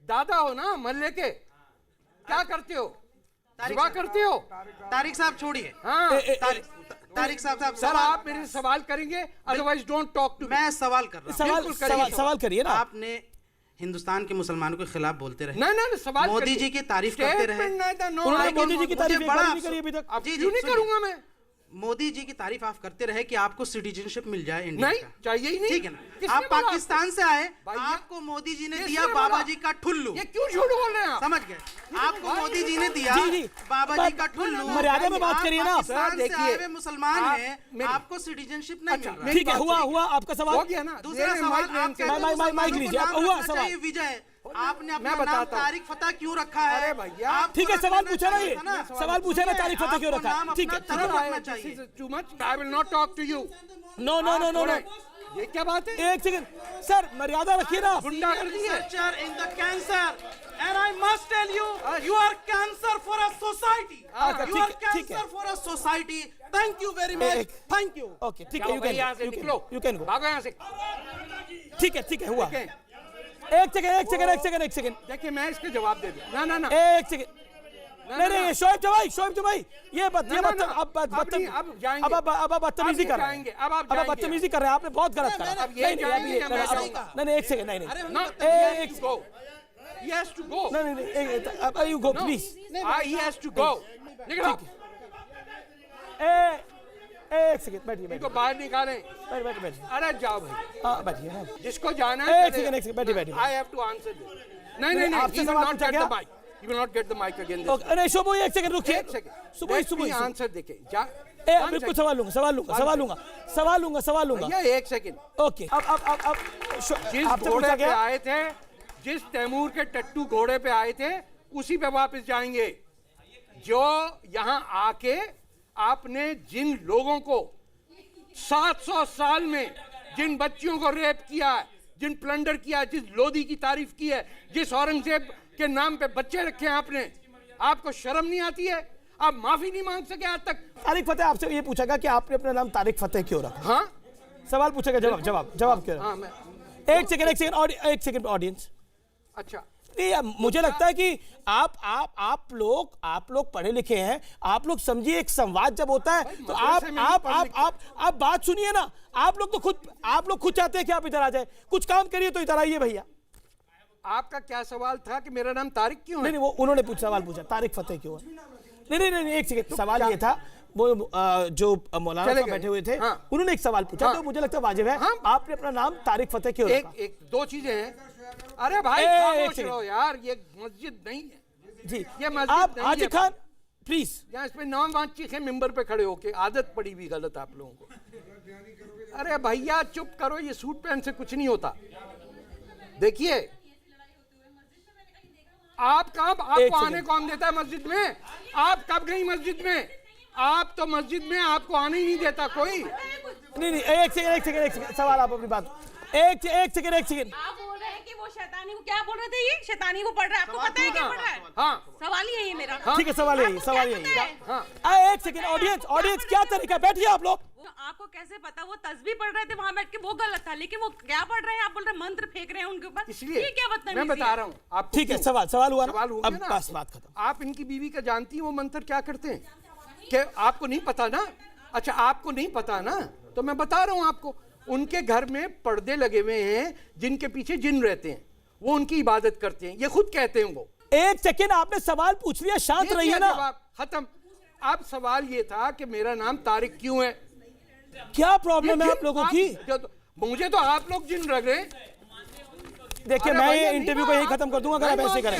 दादा हो ना, मल्ले के क्या करते हो? सेवा करते हो?
तारिक साहब छोड़िए।
हाँ,
तारिक साहब
सर आप मेरे सवाल करेंगे, अदरवाइज डोंट टॉक टू।
मैं सवाल कर रहा हूँ।
सवाल करिए ना।
आपने हिंदुस्तान के मुसलमानों के खिलाफ बोलते रहे।
नहीं सवाल
मोदी जी की तारीफ करते रहे।
उन्होंने मोदी जी की तारीफ नहीं करी अभी तक।
क्यों नहीं करूंगा मैं?
मोदी जी की तारीफ आप करते रहे कि आपको सिटीजनशिप मिल जाए इंडिया
नहीं,
का।
चाहिए ही नहीं।
ठीक है ना, आप पाकिस्तान से आए, आपको मोदी जी ने दिया बाबा जी का ठुल्लू।
ये क्यों झूठ बोल रहे हैं?
समझ गए? आपको मोदी जी ने दिया बाबा जी का ठुल्लू।
मर्यादा में बात करिए ना।
देखिए मुसलमान हैं, आपको सिटीजनशिप नहीं मिल रहा।
ठीक है, हुआ आपका सवाल
हो गया ना।
दूसरा सवाल,
माइक लीजिए, हुआ सवाल।
विजय, आपने अपना नाम तारिक फतेह क्यों रखा है?
अरे भैया,
ठीक है, सवाल पूछा ना, ये सवाल पूछा ना, तारिक फतेह क्यों रखा है? ठीक है,
too much, I will not talk to you.
No,
ये क्या बात है?
एक सेकंड सर, मर्यादा रखिए ना।
गुंडागर्दी है।
in the cancer and I must tell you, you are cancer for a society. You are cancer for a society. Thank you very much. Thank you.
Okay, ठीक है, you can go.
भागो यहाँ से।
ठीक है, हुआ। एक सेकंड।
देखिए मैं इसके जवाब दे दूं। ना
एक सेकंड। नहीं शोएब भाई, ये अब बदतमीजी कर रहे हैं। अब बदतमीजी कर रहे हैं, आपने बहुत गलत करा। नहीं एक सेकंड, नहीं
He has to go.
नहीं, you go please.
He has to go. निकलो।
एक सेकंड, बैठिए।
इनको बाहर निकालें।
बैठ।
अरे जाओ भाई।
बैठिए।
जिसको जाना है।
एक सेकंड, बैठिए।
I have to answer this. नहीं,
आपसे
he will
सवाल
not
पूछा
get
गया?
the mic. He will not get the mic again.
अरे शुभ, एक सेकंड रुकिए।
एक सेकंड।
सुबह
आंसर देखे।
बिल्कुल सवाल लूंगा।
भैया एक सेकंड।
ओके, अब
जिस घोड़े पे आए थे, जिस तैमूर के टट्टू घोड़े पे आए थे, उसी पे वापस जाएंगे। जो यहाँ आके आपने जिन लोगों को 700 साल में जिन बच्चियों को रेप किया है, जिन प्लंडर किया, जिस लोधी की तारीफ की है, जिस औरंगजेब के नाम पे बच्चे रखे हैं आपने, आपको शर्म नहीं आती है? आप माफी नहीं मांग सके आज तक?
तारिक फतेह आपसे ये पूछा गया कि आपने अपना नाम तारिक फतेह क्यों रखा?
हाँ,
सवाल पूछा गया, जवाब क्यों?
हाँ,
एक सेकंड ऑडियंस।
अच्छा,
मुझे लगता है कि आप लोग पढ़े लिखे हैं, आप लोग समझिए, एक संवाद जब होता है तो आप बात सुनिए ना। आप लोग खुद चाहते हैं कि आप इधर आ जाए, कुछ काम करिए तो इधर आइए भैया।
आपका क्या सवाल था कि मेरा नाम तारिक क्यों है?
नहीं, वो उन्होंने सवाल पूछा तारिक फतेह क्यों है। नहीं, एक सेकंड, सवाल ये था, वो जो मौलाना साहब बैठे हुए थे, उन्होंने एक सवाल पूछा, तो मुझे लगता है वाजिब है। आपने अपना नाम तारिक फतेह क्यों रखा?
एक दो चीजें हैं। अरे भाई खामोश रहो यार, ये मस्जिद नहीं है
जी।
ये मस्जिद
आप हाजी खान, प्लीज।
यहाँ इसमें नाम वाचिक है मेंबर पे खड़े होके, आदत पड़ी हुई गलत आप लोगों को। अरे भैया चुप करो, ये सूट पैंट से कुछ नहीं होता। देखिए आप कब, आपको आने कौन देता है मस्जिद में? आप कब गई मस्जिद में? आप तो मस्जिद में आपको आने ही नहीं देता कोई।
नहीं, एक सेकंड, सवाल आप अपनी बात, एक सेकंड।
आप बोल रहे हैं कि वो शैतानी को, क्या बोल रहे थे? ये शैतानी को पढ़ रहा है, आपको पता है क्या पढ़ रहा है?
हाँ,
सवाल ही है ये मेरा।
ठीक है, सवाल यही। एक सेकंड, ऑडियंस क्या तरीका, बैठिए आप लोग।
आपको कैसे पता? वो तस्बीह पढ़ रहे थे वहां बैठ के, वो गलत था, लेकिन वो क्या पढ़ रहे हैं? आप बोल रहे हैं मंत्र फेंक रहे हैं उनके ऊपर,
इसलिए
ये क्या बदतमीजी
मैं बता रहा हूँ आप।
ठीक है, सवाल हुआ ना, अब
ना?
बस बात खत्म।
आप इनकी बीवी का जानती हैं वो मंत्र क्या करते हैं? कि आपको नहीं पता ना? अच्छा आपको नहीं पता ना, तो मैं बता रहा हूँ आपको। उनके घर में पर्दे लगे हुए हैं जिनके पीछे जिन रहते हैं, वो उनकी इबादत करते हैं, ये खुद कहते हैं वो।
एक सेकंड, आपने सवाल पूछ लिया, शांत रहिए ना।
खत्म। अब सवाल ये था कि मेरा नाम तारिक क्यों है?
क्या प्रॉब्लम है आप लोगों की?
मुझे तो आप लोग जिन लग रहे।
देखिए मैं ये इंटरव्यू को यही खत्म कर दूंगा अगर आप ऐसे करें।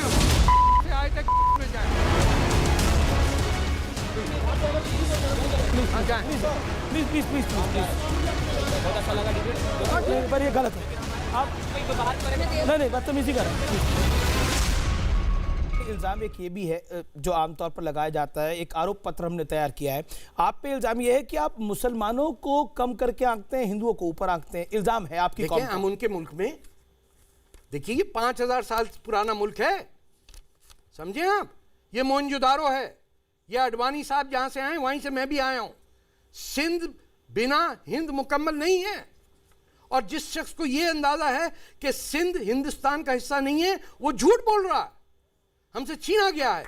प्लीज बहुत अच्छा लगा डिबेट, पर ये गलत है। आप नहीं बदतमीजी कर रहे हैं। इल्ज़ाम एक ये भी है जो आमतौर पर लगाया जाता है, एक आरोप पत्र हमने तैयार किया है आप पे। इल्ज़ाम ये है कि आप मुसलमानों को कम करके आंकते हैं, हिंदुओं को ऊपर आंकते हैं। इल्ज़ाम है आपकी कौम।
हम उनके मुल्क में, देखिए ये 5000 साल पुराना मुल्क है, समझे आप? ये मोहनजोदारो है, ये अडवाणी साहब जहां से आए वहीं से मैं भी आया हूं। सिंध बिना हिंद मुकम्मल नहीं है। और जिस शख्स को यह अंदाजा है कि सिंध हिंदुस्तान का हिस्सा नहीं है, वो झूठ बोल रहा है, हमसे छीना गया है।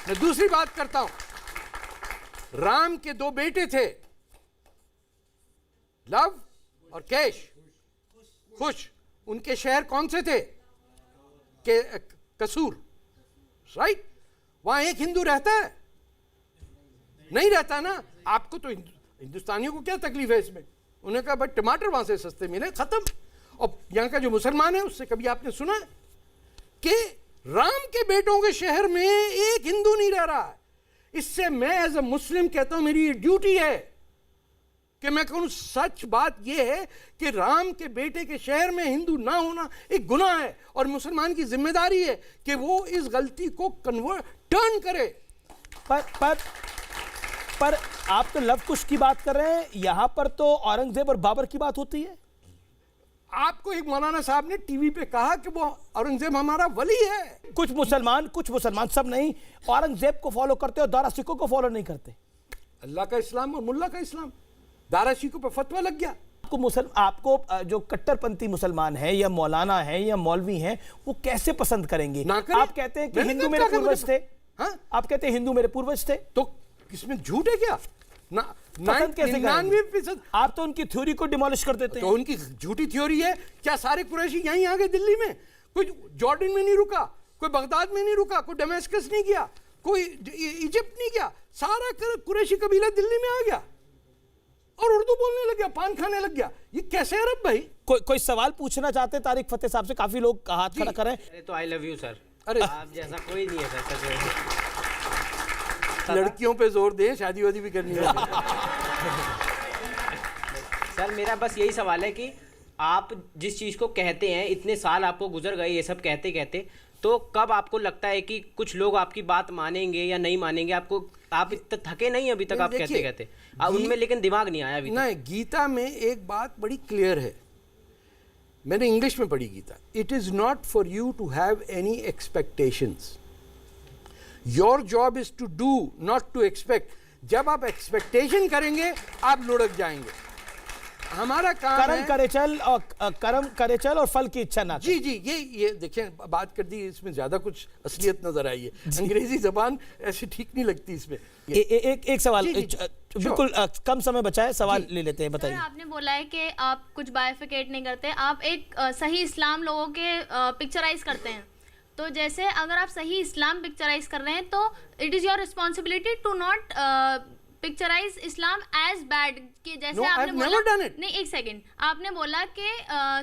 मैं दूसरी बात करता हूं, राम के 2 बेटे थे, लव और केश, खुश। उनके शहर कौन से थे? कसूर, राइट? वहां एक हिंदू रहता है? नहीं रहता ना। आपको तो हिंदुस्तानियों को क्या तकलीफ है इसमें? उन्होंने कहा भाई टमाटर वहां से सस्ते मिले, खत्म। और यहां का जो मुसलमान है उससे कभी आपने सुना कि राम के बेटों के शहर में एक हिंदू नहीं रह रहा है? इससे मैं एज अ मुस्लिम कहता हूं, मेरी ड्यूटी है कि मैं कहूं सच बात यह है कि राम के बेटे के शहर में हिंदू ना होना एक गुनाह है, और मुसलमान की जिम्मेदारी है कि वो इस गलती को टर्न करे।
पर आप तो लव कुश की बात कर रहे हैं, यहां पर तो औरंगजेब और बाबर की बात होती है।
आपको एक मौलाना साहब ने टीवी पे कहा कि वो औरंगजेब हमारा वली है।
कुछ मुसलमान सब नहीं औरंगजेब को फॉलो करते और दारा सिखों को फॉलो नहीं करते।
अल्लाह का इस्लाम और मुल्ला का इस्लाम, दारा सिखों पर फतवा लग गया।
आपको जो कट्टरपंथी मुसलमान है या मौलाना है या मौलवी हैं, वो कैसे पसंद करेंगे? आप कहते हैं कि हिंदू मेरे पूर्वज थे। हाँ? आप कहते हैं हिंदू मेरे पूर्वज थे,
तो इसमें झूठ है क्या?
99% आप तो उनकी थ्योरी को डिमोलिश कर देते हैं।
तो उनकी झूठी थ्योरी है। क्या सारे कुरैशी यहीं आ गए दिल्ली में? कोई जॉर्डन में नहीं रुका, कोई बगदाद में नहीं रुका, कोई डमेस्कस नहीं गया, कोई इजिप्ट नहीं गया, सारा कुरैशी कबीला दिल्ली में आ गया और उर्दू बोलने लग गया, पान खाने लग गया। ये कैसे अरब भाई?
कोई सवाल पूछना चाहते हैं तारिक फतेह साहब से? काफी लोग हाथ खड़ा कर रहे हैं।
तो आई लव यू सर।
अरे
आप जैसा कोई नहीं है सर।
लड़कियों पे जोर दे, शादी वादी भी करनी है।
सर मेरा बस यही सवाल है कि आप जिस चीज़ को कहते हैं, इतने साल आपको गुजर गए ये सब कहते कहते, तो कब आपको लगता है कि कुछ लोग आपकी बात मानेंगे या नहीं मानेंगे? आप इतने थके नहीं अभी तक, आप कहते कहते उनमें लेकिन दिमाग नहीं आया अभी तक।
नहीं, गीता में एक बात बड़ी क्लियर है, मैंने इंग्लिश में पढ़ी Gita. It is not for you to have any expectations, your job is to do not to expect. जब आप एक्सपेक्टेशन करेंगे आप लुढ़क जाएंगे। हमारा काम
कर्म करे चल और फल की इच्छा ना।
जी ये देखिए, बात कर दी, इसमें ज्यादा कुछ असलियत नजर आई है। अंग्रेजी जबान ऐसे ठीक नहीं लगती इसमें।
एक सवाल बिल्कुल कम समय बचा है, सवाल ले लेते हैं, बताइए।
आपने बोला है कि आप कुछ बाइफिकेट नहीं करते, आप एक सही इस्लाम लोगों के पिक्चराइज करते हैं। तो जैसे अगर आप सही इस्लाम पिक्चराइज कर रहे हैं तो it is your responsibility to not picturise Islam as bad कि जैसे
No,
आपने
I've
बोला
never done it.
नहीं, एक सेकंड, आपने बोला कि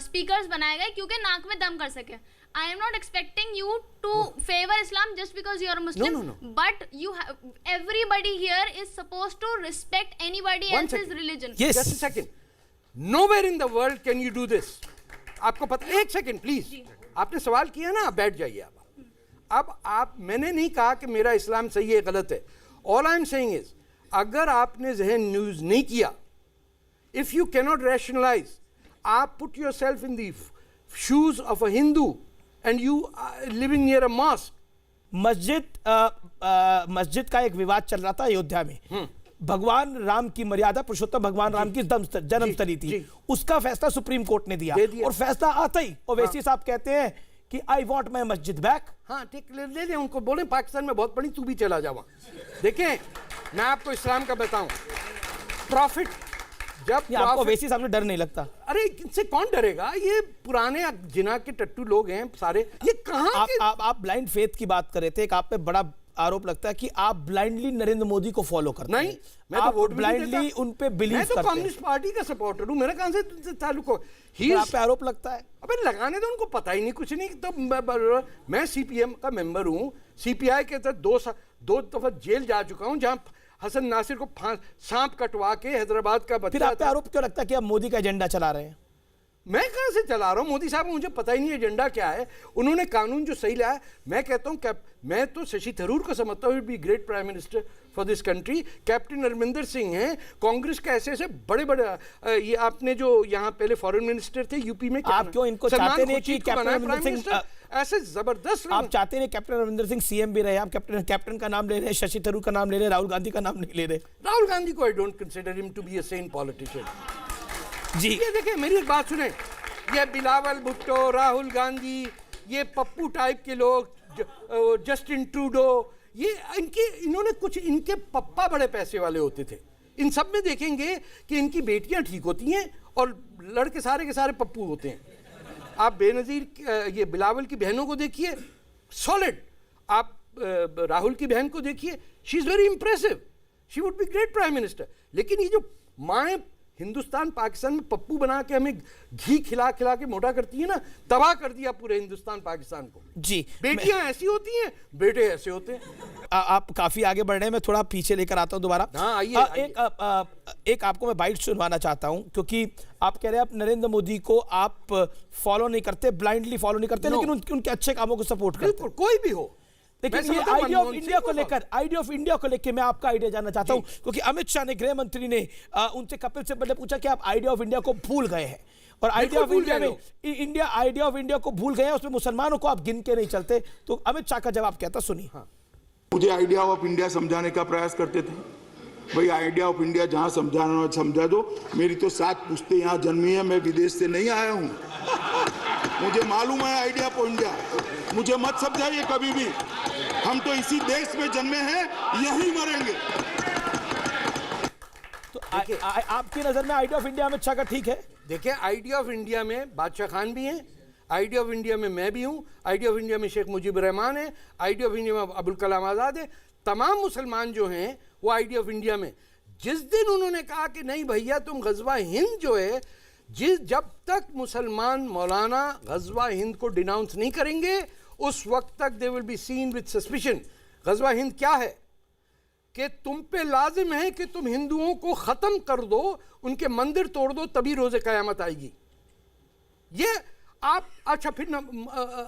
स्पीकर्स बनाए गए क्योंकि नाक में दम कर सके. I am not expecting you to favor Islam just because you are a Muslim.
No.
But you have, everybody here is supposed to respect anybody
One
else's
second.
religion.
Yes.
Just a second. Nowhere in the world can you do this. आपको पता, एक second please, आपने सवाल किया ना, आप बैठ जाइए. अब मैंने नहीं कहा कि मेरा इस्लाम सही है गलत है. All I am saying is, अगर आपने जहन न्यूज नहीं किया, इफ यू कैनॉट रैशनलाइज, आप put your self in the shoes of a Hindu and you living near a mosque.
मस्जिद का एक विवाद चल रहा था अयोध्या में. भगवान राम की मर्यादा, पुरुषोत्तम भगवान राम की जन्मस्थली थी, उसका फैसला सुप्रीम कोर्ट ने दिया और फैसला आता ही ओवैसी साहब कहते हैं कि आई वांट माय मस्जिद बैक.
हाँ ठीक, ले लें उनको, बोले पाकिस्तान में बहुत पड़ी, तू भी चला जा वहां. देखें, मैं आपको इस्लाम का बताऊं, प्रॉफिट जब
आपको ओवैसी साहब से डर नहीं लगता?
अरे इनसे कौन डरेगा, ये पुराने जिना के टट्टू लोग हैं सारे. ये कहां
आप ब्लाइंड फेथ की बात कर रहे थे. एक आप पे बड़ा आरोप लगता है कि आप ब्लाइंडली नरेंद्र मोदी को फॉलो करते हैं.
नहीं, मैं तो वोट
ब्लाइंडली उन पे बिलीव करते हैं.
मैं तो कम्युनिस्ट पार्टी का सपोर्टर हूं, मेरा कहां से ताल्लुक हो.
आप पे आरोप लगता है?
अबे लगाने तो उनको पता ही नहीं, कुछ नहीं. तो मैं सीपीएम का मेंबर हूं, सीपीआई के तहत 2 दफा जेल जा चुका हूं, जहां हसन नासिर को सांप कटवा के हैदराबाद का बच्चा.
फिर आप पे आरोप क्यों लगता है कि आप मोदी का एजेंडा चला रहे हैं?
मैं कहां से चला रहा हूं? मोदी साहब, मुझे पता ही नहीं एजेंडा क्या है. उन्होंने कानून जो सही लाया, मैं कहता हूं मैं तो शशि थरूर को समझता हूं be great prime minister for this country. Captain Amarinder Singh हैं, कांग्रेस के ऐसे बड़े ये आपने जो यहाँ पहले फॉरेन मिनिस्टर थे यूपी में,
आप क्यों इनको चाहते नहीं कि कैप्टन अमरिंदर सिंह
ऐसे जबरदस्त?
आप चाहते नहीं कैप्टन अमरिंदर सिंह सीएम भी रहे? आप कैप्टन का नाम ले रहे हैं, शशि थरूर का नाम ले रहे हैं, राहुल गांधी का नाम नहीं ले रहे.
राहुल गांधी को I don't consider him to be a sane politician.
जी
ये देखिए, मेरी एक बात सुने, ये बिलावल भुट्टो, राहुल गांधी, ये पप्पू टाइप के लोग, जस्टिन ट्रूडो, ये इन्होंने कुछ, इनके पप्पा बड़े पैसे वाले होते थे. इन सब में देखेंगे कि इनकी बेटियां ठीक होती हैं और लड़के सारे के सारे पप्पू होते हैं. आप बेनजीर ये बिलावल की बहनों को देखिए, सॉलिड. आप राहुल की बहन को देखिए, she is very impressive, she would be great prime minister. लेकिन ये जो माएँ हिंदुस्तान पाकिस्तान में पप्पू बना के हमें घी खिला खिला के मोटा करती है ना, तबाह कर दिया पूरे हिंदुस्तान पाकिस्तान को.
जी,
बेटियां ऐसी होती हैं, बेटे ऐसे होते हैं.
आप काफी आगे बढ़ रहे हैं, मैं थोड़ा पीछे लेकर आता हूं दोबारा.
हाँ, आइए.
एक आपको मैं बाइट सुनवाना चाहता हूं, क्योंकि आप कह रहे हैं आप नरेंद्र मोदी को आप फॉलो नहीं करते, ब्लाइंडली फॉलो नहीं करते, लेकिन उनके अच्छे कामों को सपोर्ट करते.
कोई भी हो.
लेकिन ये आइडिया ऑफ इंडिया को लेकर मैं आपका आइडिया जानना चाहता हूं, क्योंकि अमित शाह ने, गृह मंत्री ने उनसे कपिल सिब्बल ने पूछा कि आप आइडिया ऑफ इंडिया को भूल गए हैं, और आइडिया ऑफ इंडिया को भूल गए हैं, उसमें मुसलमानों को आप गिन के नहीं चलते. तो अमित शाह का जवाब क्या था, सुनिए.
मुझे आइडिया ऑफ इंडिया समझाने का प्रयास करते थे. भाई आइडिया ऑफ इंडिया जहां समझाना समझा दो. मेरी तो 7 पुश्तें यहाँ जन्मी है, मैं विदेश से नहीं आया हूँ. मुझे मालूम है आइडिया ऑफ इंडिया. मुझे मत समझाइए कभी भी. हम तो इसी देश में जन्मे हैं, यहीं मरेंगे.
तो आपकी नजर में idea of India Amit Shah का ठीक है?
देखिए, आइडिया ऑफ इंडिया में बादशाह खान भी हैं, आइडिया ऑफ इंडिया में मैं भी हूँ, आइडिया ऑफ इंडिया में शेख मुजीबुर रहमान है, आइडिया ऑफ इंडिया में अबुल कलाम आज़ाद है. तमाम मुसलमान जो हैं वो आइडिया ऑफ इंडिया में. जिस दिन उन्होंने कहा कि नहीं भैया तुम गजवा हिंद जो है, जब तक मुसलमान मौलाना गजवा हिंद को डिनाउंस नहीं करेंगे, उस वक्त तक they will be seen with suspicion. गजवा हिंद क्या है कि तुम पे लाजिम है कि तुम हिंदुओं को खत्म कर दो, उनके मंदिर तोड़ दो, तभी रोजे कयामत आएगी. ये आप अच्छा फिर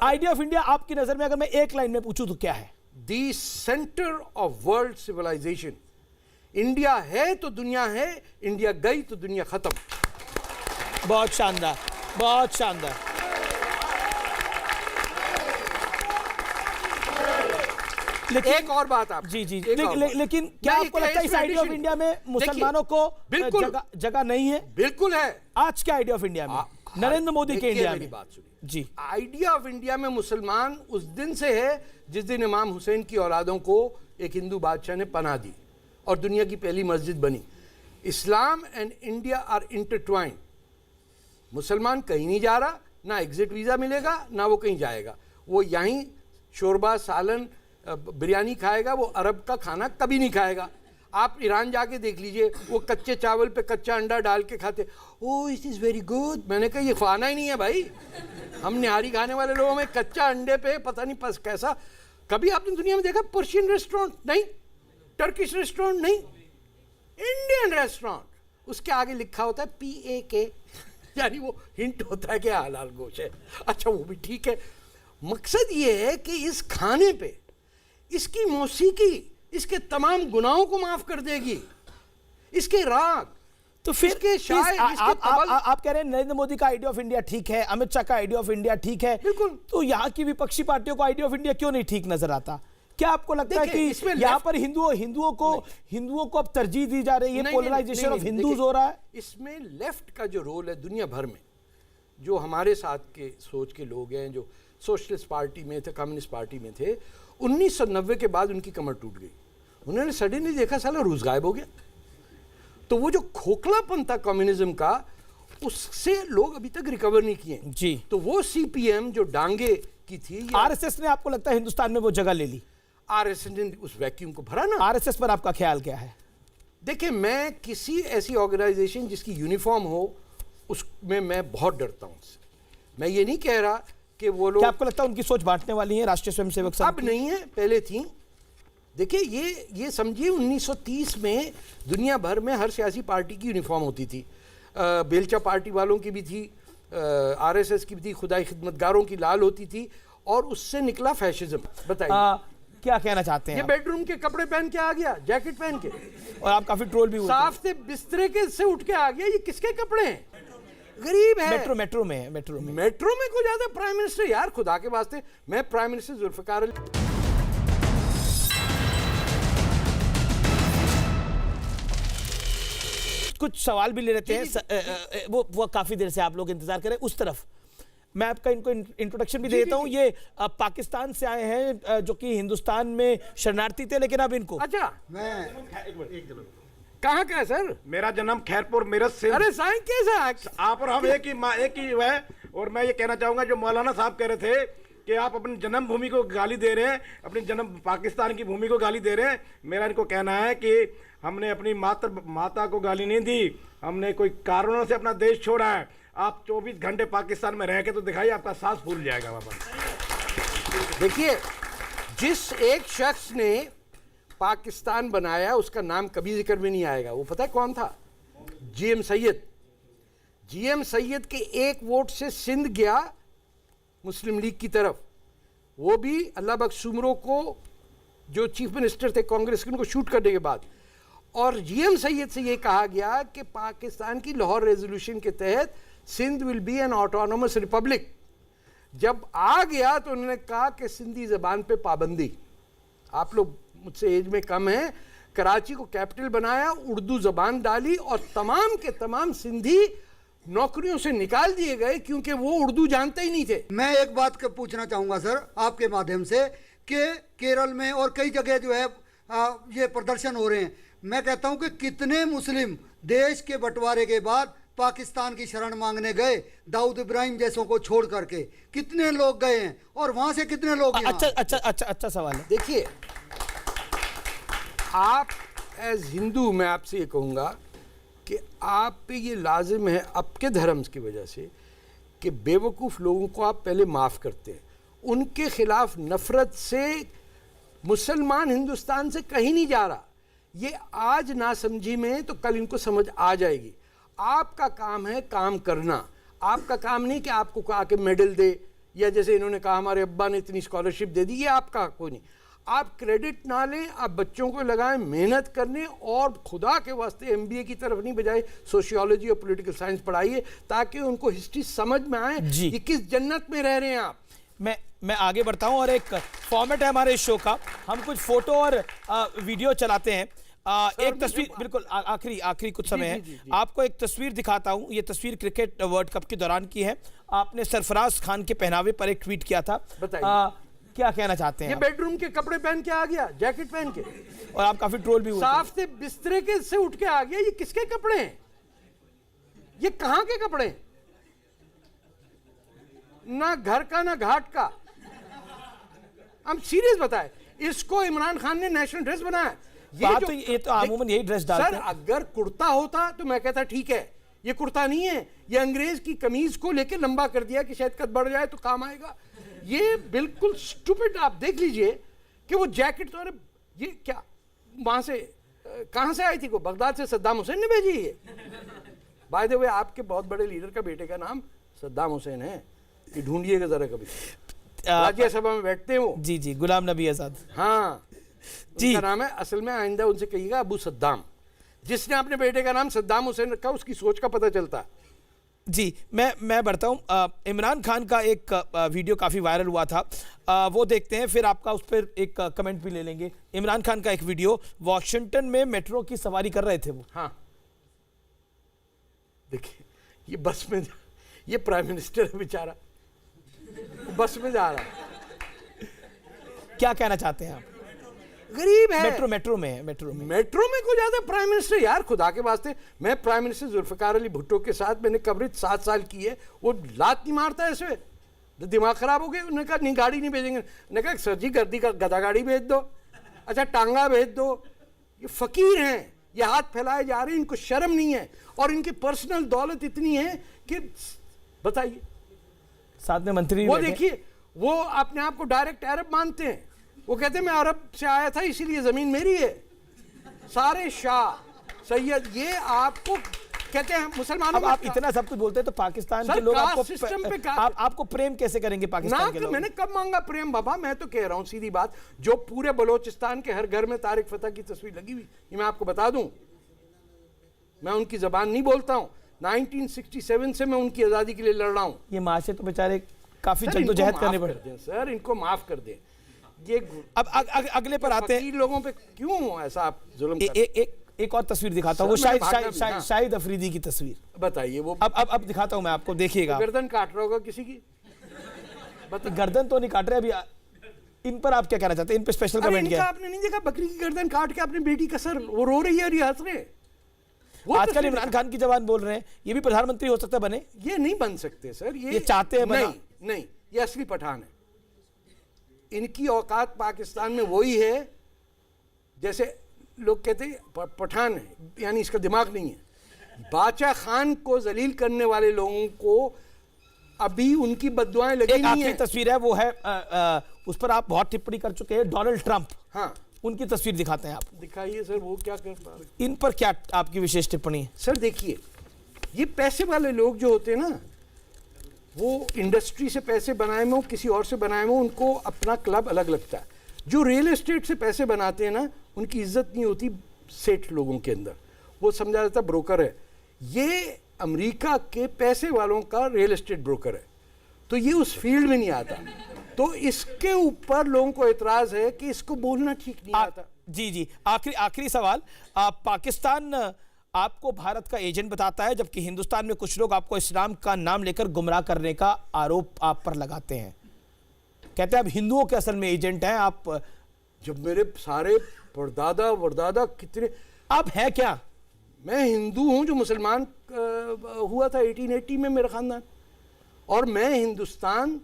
आइडिया ऑफ इंडिया आपकी नजर में अगर मैं एक लाइन में पूछूं तो क्या है?
The centre of world civilisation. India है तो दुनिया है, इंडिया गई तो दुनिया खत्म.
बहुत शानदार, बहुत शानदार. लेकिन
एक और बात आप
जी लेकिन क्या आपको लगता है इस आइडिया ऑफ इंडिया में मुसलमानों को बिल्कुल जगह नहीं है?
बिल्कुल है.
आज के आइडिया ऑफ इंडिया में, नरेंद्र मोदी के इंडिया में,
बात सुनिए जी, आइडिया ऑफ इंडिया में मुसलमान उस दिन से है जिस दिन इमाम हुसैन की औलादों को एक हिंदू बादशाह ने पनाह दी और दुनिया की पहली मस्जिद बनी. Islam and India are intertwined. मुसलमान कहीं नहीं जा रहा, ना एग्जिट वीज़ा मिलेगा, ना वो कहीं जाएगा. वो यहीं शोरबा, सालन, बिरयानी खाएगा, वो अरब का खाना कभी नहीं खाएगा. आप ईरान जाके देख लीजिए, वो कच्चे चावल पे कच्चा अंडा डाल के खाते, ओ इट इज़ वेरी गुड। मैंने कहा ये खाना ही नहीं है भाई, हम निहारी खाने वाले लोगों में कच्चा अंडे पे पता नहीं कैसा। कभी आपने दुनिया में देखा पर्शियन रेस्टोरेंट? नहीं। Turkish restaurant? नहीं। इंडियन रेस्टोरेंट, उसके आगे लिखा होता है PAK, यानी वो हिंट होता है कि हलाल गोश्त है। अच्छा वो भी ठीक है। मकसद ये है कि इस खाने पे इसकी मौसीकी इसके तमाम गुनाहों को माफ कर देगी, इसके राग,
तो फिर
इसके शायर,
आप कह रहे हैं नरेंद्र मोदी का आइडिया ऑफ इंडिया ठीक है, अमित शाह का आइडिया ऑफ इंडिया ठीक है,
बिल्कुल।
तो यहाँ की विपक्षी पार्टियों को आइडिया ऑफ इंडिया क्यों नहीं ठीक नजर आता? क्या आपको लगता है कि यहाँ पर हिंदुओं को अब तरजीह दी जा रही है, पोलराइजेशन ऑफ हिंदूज हो रहा है?
इसमें लेफ्ट का जो रोल है दुनिया भर में, जो हमारे साथ के सोच के लोग हैं, जो सोशलिस्ट पार्टी में थे, कम्युनिस्ट पार्टी में थे, 1990 के बाद उनकी कमर टूट गई। उन्होंने सडनली देखा साला रूस गायब हो गया। तो वो जो खोखलापन था कम्युनिज्म का, उससे लोग अभी तक रिकवर नहीं किए
जी।
तो वो CPM जो डांगे की थी,
RSS ने आपको लगता है हिंदुस्तान में वो जगह ले ली?
RSS ने उस वैक्यूम को भरा ना।
RSS पर आपका ख्याल क्या है?
देखिए, मैं किसी ऐसी ऑर्गेनाइजेशन जिसकी यूनिफॉर्म हो उसमें मैं बहुत डरता हूँ उससे। मैं ये नहीं कह रहा कि वो लोग,
क्या आपको लगता है उनकी सोच बांटने वाली है राष्ट्रीय स्वयंसेवक संघ?
अब नहीं है, पहले थी। देखिए ये समझिए 1930 में दुनिया भर में हर सियासी पार्टी की यूनिफॉर्म होती थी। बेलचा पार्टी वालों की भी थी, RSS की भी थी, खुदाई खिदमतगारों की लाल होती थी, और उससे निकला फैशिज्म। बताइए
क्या कहना चाहते हैं?
ये बेडरूम के कपड़े पहन के आ गया, जैकेट पहन के,
और आप काफी ट्रोल भी हुए।
साफ से बिस्तरे के से उठ के आ गया। ये किसके कपड़े हैं? गरीब है।
मेट्रो में है। मेट्रो में
कोई ज्यादा प्राइम मिनिस्टर, यार खुदा के वास्ते, मैं प्राइम मिनिस्टर जुल्फिकार अली।
कुछ सवाल भी ले लेते हैं, वो काफी देर से आप लोग इंतजार करें उस तरफ। मैं आपका इनको इंट्रोडक्शन भी देता हूं। ये पाकिस्तान से आए हैं, जो कि हिंदुस्तान में शरणार्थी थे, लेकिन अब इनको,
अच्छा मैं कहाँ का है सर?
मेरा जन्म खैरपुर मेरठ से।
अरे साईं कैसा
आप और हम एक ही है। और मैं ये कहना चाहूंगा, जो मौलाना साहब कह रहे थे कि आप अपनी जन्मभूमि को गाली दे रहे हैं, अपनी जन्म पाकिस्तान की भूमि को गाली दे रहे हैं, मेरा इनको कहना है कि हमने अपनी माता को गाली नहीं दी, हमने कोई कारणों से अपना देश छोड़ा है। आप 24 घंटे पाकिस्तान में रह के तो दिखाइए, आपका सांस फूल जाएगा वहां पर।
देखिए, जिस एक शख्स ने पाकिस्तान बनाया उसका नाम कभी जिक्र में नहीं आएगा। वो पता है कौन था? GM सैयद। GM सैयद के एक वोट से सिंध गया मुस्लिम लीग की तरफ। वो भी अल्लाह बख्श सुमरो को, जो चीफ मिनिस्टर थे कांग्रेस के, उनको शूट करने के बाद। और GM सैयद से ये कहा गया कि पाकिस्तान की लाहौर रेजोल्यूशन के तहत Sindh will be an autonomous republic. जब आ गया तो उन्होंने कहा कि सिंधी ज़बान पे पाबंदी। आप लोग मुझसे एज में कम हैं, कराची को कैपिटल बनाया, उर्दू ज़बान डाली, और तमाम के तमाम सिंधी नौकरियों से निकाल दिए गए क्योंकि वो उर्दू जानते ही नहीं थे।
मैं एक बात पूछना चाहूँगा सर आपके माध्यम से, कि केरल में और कई जगह जो है ये प्रदर्शन हो रहे हैं। मैं कहता हूं कि कितने मुस्लिम देश के बंटवारे के बाद पाकिस्तान की शरण मांगने गए, दाऊद इब्राहिम जैसों को छोड़ करके कितने लोग गए हैं, और वहां से कितने लोग।
अच्छा सवाल है।
देखिए, आप एज हिंदू, मैं आपसे ये कहूँगा कि आप पे ये लाजिम है आपके धर्म की वजह से कि बेवकूफ़ लोगों को आप पहले माफ़ करते हैं। उनके खिलाफ नफ़रत से मुसलमान हिंदुस्तान से कहीं नहीं जा रहा। ये आज ना समझी में तो कल इनको समझ आ जाएगी। आपका काम है काम करना। आपका काम नहीं कि आपको कहा के मेडल दे, या जैसे इन्होंने कहा हमारे अब्बा ने इतनी स्कॉलरशिप दे दी, ये आपका कोई नहीं। आप क्रेडिट ना लें, आप बच्चों को लगाएं मेहनत करने, और खुदा के वास्ते MBA की तरफ नहीं बजाय सोशियोलॉजी और पॉलिटिकल साइंस पढ़ाइए, ताकि उनको हिस्ट्री समझ में आए कि किस जन्नत में रह रहे हैं आप।
मैं आगे बढ़ता हूं, और एक फॉर्मेट है हमारे शो का, हम कुछ फोटो और वीडियो चलाते हैं। एक तस्वीर, बिल्कुल आखिरी कुछ समय है, आपको एक तस्वीर दिखाता हूं। ये तस्वीर क्रिकेट वर्ल्ड कप के दौरान की है। आपने सरफराज खान के पहनावे पर एक ट्वीट किया था।
बताइए
क्या कहना चाहते हैं?
ये बेडरूम के कपड़े पहन के आ गया, जैकेट पहन के,
और आप काफी ट्रोल भी हुए।
साफ से बिस्तरे के से उठ के आ गया। ये किसके कपड़े हैं? ये कहां के कपड़े हैं? ना घर का ना घाट का। हम सीरियस बताए, इसको इमरान खान ने नेशनल ड्रेस बनाया।
ये तो अमूमन यही ड्रेस डालते
हैं। सर अगर कुर्ता होता तो मैं कहता ठीक है, ये कुर्ता नहीं है, ये अंग्रेज की कमीज को लेके लंबा कर दिया कि शायद कद बढ़ जाए तो काम आएगा। ये बिल्कुल स्टूपिड। आप देख लीजिए कि वो जैकेट तो, अरे ये क्या वहां से कहां से आई थी? को बगदाद से सद्दाम हुसैन ने भेजी है। बाय द वे आपके बहुत बड़े लीडर का बेटे का नाम सद्दाम हुसैन है, ये ढूंढिएगा जरा कभी, राज्यसभा में बैठते हैं वो।
जी जी, गुलाम नबी आजाद।
हाँ जी, उनका नाम है। असल में आइंदा उनसे कहिएगा अबू सद्दाम। जिसने अपने बेटे का नाम सद्दाम हुसैन रखा उसकी सोच का पता चलता।
जी, मैं बढ़ता हूँ। इमरान खान का एक वीडियो काफ़ी वायरल हुआ था, वो देखते हैं, फिर आपका उस पर एक कमेंट भी ले लेंगे। इमरान खान का एक वीडियो, वॉशिंगटन में मेट्रो की सवारी कर रहे थे वो।
हाँ देखिए, ये बस में, ये प्राइम मिनिस्टर है बेचारा, बस में जा रहा है।
क्या कहना चाहते हैं आप?
गरीब है।
मेट्रो में
को ज्यादा प्राइम मिनिस्टर, यार खुदा के वास्ते। मैं प्राइम मिनिस्टर जुल्फिकार अली भुट्टो के साथ मैंने कवरेज 7 साल की है, वो लात नहीं मारता है इसमें, तो दिमाग खराब हो गया। उन्होंने कहा नहीं गाड़ी नहीं भेजेंगे। उन्होंने कहा सर जी गर्दी का गधा गाड़ी भेज दो, अच्छा टांगा भेज दो। ये फकीर हैं, ये हाथ फैलाए जा रहे हैं, इनको शर्म नहीं है और इनकी पर्सनल दौलत इतनी है कि बताइए।
साथ में मंत्री
वो देखिए, वो अपने आप को डायरेक्ट अरब मानते हैं। वो कहते हैं मैं अरब से आया था इसीलिए जमीन मेरी है। सारे शाह सैयद, ये आपको कहते हैं मुसलमानों।
अब आप इतना सब कुछ बोलते हैं तो पाकिस्तान के लोग आपको प्रेम कैसे करेंगे? पाकिस्तान के लोग।
मैंने कब मांगा प्रेम बाबा? मैं तो कह रहा हूं सीधी बात, जो पूरे बलोचिस्तान के हर घर में तारिक फतह की तस्वीर लगी हुई, ये मैं आपको बता दूं। मैं उनकी जबान नहीं बोलता हूं। 1967 से मैं उनकी आजादी के लिए लड़ रहा हूं।
ये माशे तो बेचारे काफी जद्दोजहद करने पड़ते हैं।
सर इनको माफ कर दें। ये
अब अगले पर आते हैं।
लोगों पे क्यों ऐसा आप जुल्म करते हैं?
एक और तस्वीर दिखाता हूँ, वो शाहिद अफरीदी की तस्वीर।
बताइए वो।
अब दिखाता हूँ मैं आपको, देखिएगा।
गर्दन काट रहा होगा किसी की?
गर्दन तो नहीं काट रहे अभी। इन पर आप क्या कहना चाहते हैं? इन पे स्पेशल कमेंट क्या?
आपने नहीं देखा बकरी की गर्दन काट के अपनी बेटी का सर, वो रो रही है और ये हंस रहे हैं।
आजकल इमरान खान की जबान बोल रहे हैं, ये भी प्रधानमंत्री हो सकता है बने।
ये नहीं बन सकते सर, ये
चाहते हैं बना।
नहीं, ये असली पठान है। इनकी औकात पाकिस्तान में वही है जैसे लोग कहते हैं पठान है, यानी इसका दिमाग नहीं है। बादशाह खान को जलील करने वाले लोगों को अभी उनकी बददुआएं लगी नहीं है।
तस्वीर है वो है उस पर आप बहुत टिप्पणी कर चुके हैं, डोनाल्ड ट्रंप।
हाँ,
उनकी तस्वीर दिखाते हैं आप।
दिखाइए सर, वो क्या कर पा रहे।
इन पर क्या आपकी विशेष टिप्पणी?
सर देखिए, ये पैसे वाले लोग जो होते हैं ना, वो इंडस्ट्री से पैसे बनाए में हो, किसी और से बनाए में, उनको अपना क्लब अलग लगता है। जो रियल एस्टेट से पैसे बनाते हैं ना, उनकी इज्जत नहीं होती सेठ लोगों के अंदर, वो समझा जाता ब्रोकर है। ये अमेरिका के पैसे वालों का रियल एस्टेट ब्रोकर है, तो ये उस फील्ड में नहीं आता। तो इसके ऊपर लोगों को एतराज है कि इसको बोलना ठीक नहीं आता।
जी, आखिरी सवाल। पाकिस्तान आपको भारत का एजेंट बताता है, जबकि हिंदुस्तान में कुछ लोग आपको इस्लाम का नाम लेकर गुमराह करने का आरोप आप पर लगाते हैं। कहते हैं आप हिंदुओं के असल में एजेंट हैं आप।
जब मेरे सारे परदादा कितने, आप हैं क्या? मैं हिंदू हूं जो मुसलमान हुआ था 1880 में मेरा खानदान, और मैं हिंदुस्तान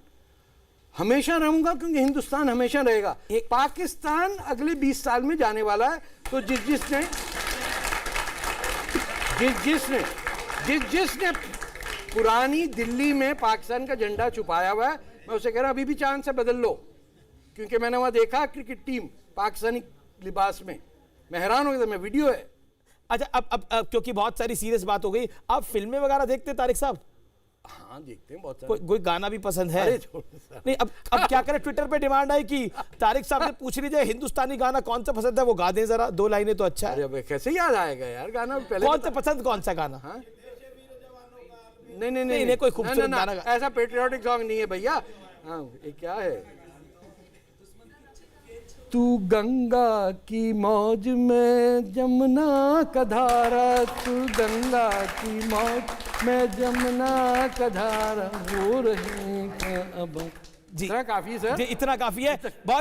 हमेशा रहूंगा, क्योंकि हिंदुस्तान हमेशा रहेगा। पाकिस्तान अगले 20 साल में जाने वाला है, तो जिसने पुरानी दिल्ली में पाकिस्तान का झंडा छुपाया हुआ है, मैं उसे कह रहा अभी भी चांद से बदल लो, क्योंकि मैंने वहां देखा क्रिकेट टीम पाकिस्तानी लिबास में, मैं हैरान हो गया था। मैं वीडियो है।
अच्छा, अब क्योंकि बहुत सारी सीरियस बात हो गई, आप फिल्में वगैरह देखते हैं तारिक साहब?
हाँ देखते हैं बहुत सारे।
कोई गाना भी पसंद है? नहीं, अब क्या करें, ट्विटर पे डिमांड आई कि तारिक साहब से पूछ लीजिए हिंदुस्तानी गाना कौन सा पसंद है, वो गा दें जरा 2 लाइनें तो अच्छा है।
अरे कैसे याद आएगा यार गाना? पहले
कौन सा पसंद, कौन सा गाना?
हाँ? नहीं, कोई खूबसूरत गाना, ऐसा पेट्रियोटिक सॉन्ग नहीं है भैया। हाँ, ये क्या है? तू गंगा की मौज में जमुना का धारा, तू गंगा की मौज में जमुना का धारा, हो रहे अब।
जी
इतना काफी सर,
इतना काफी है।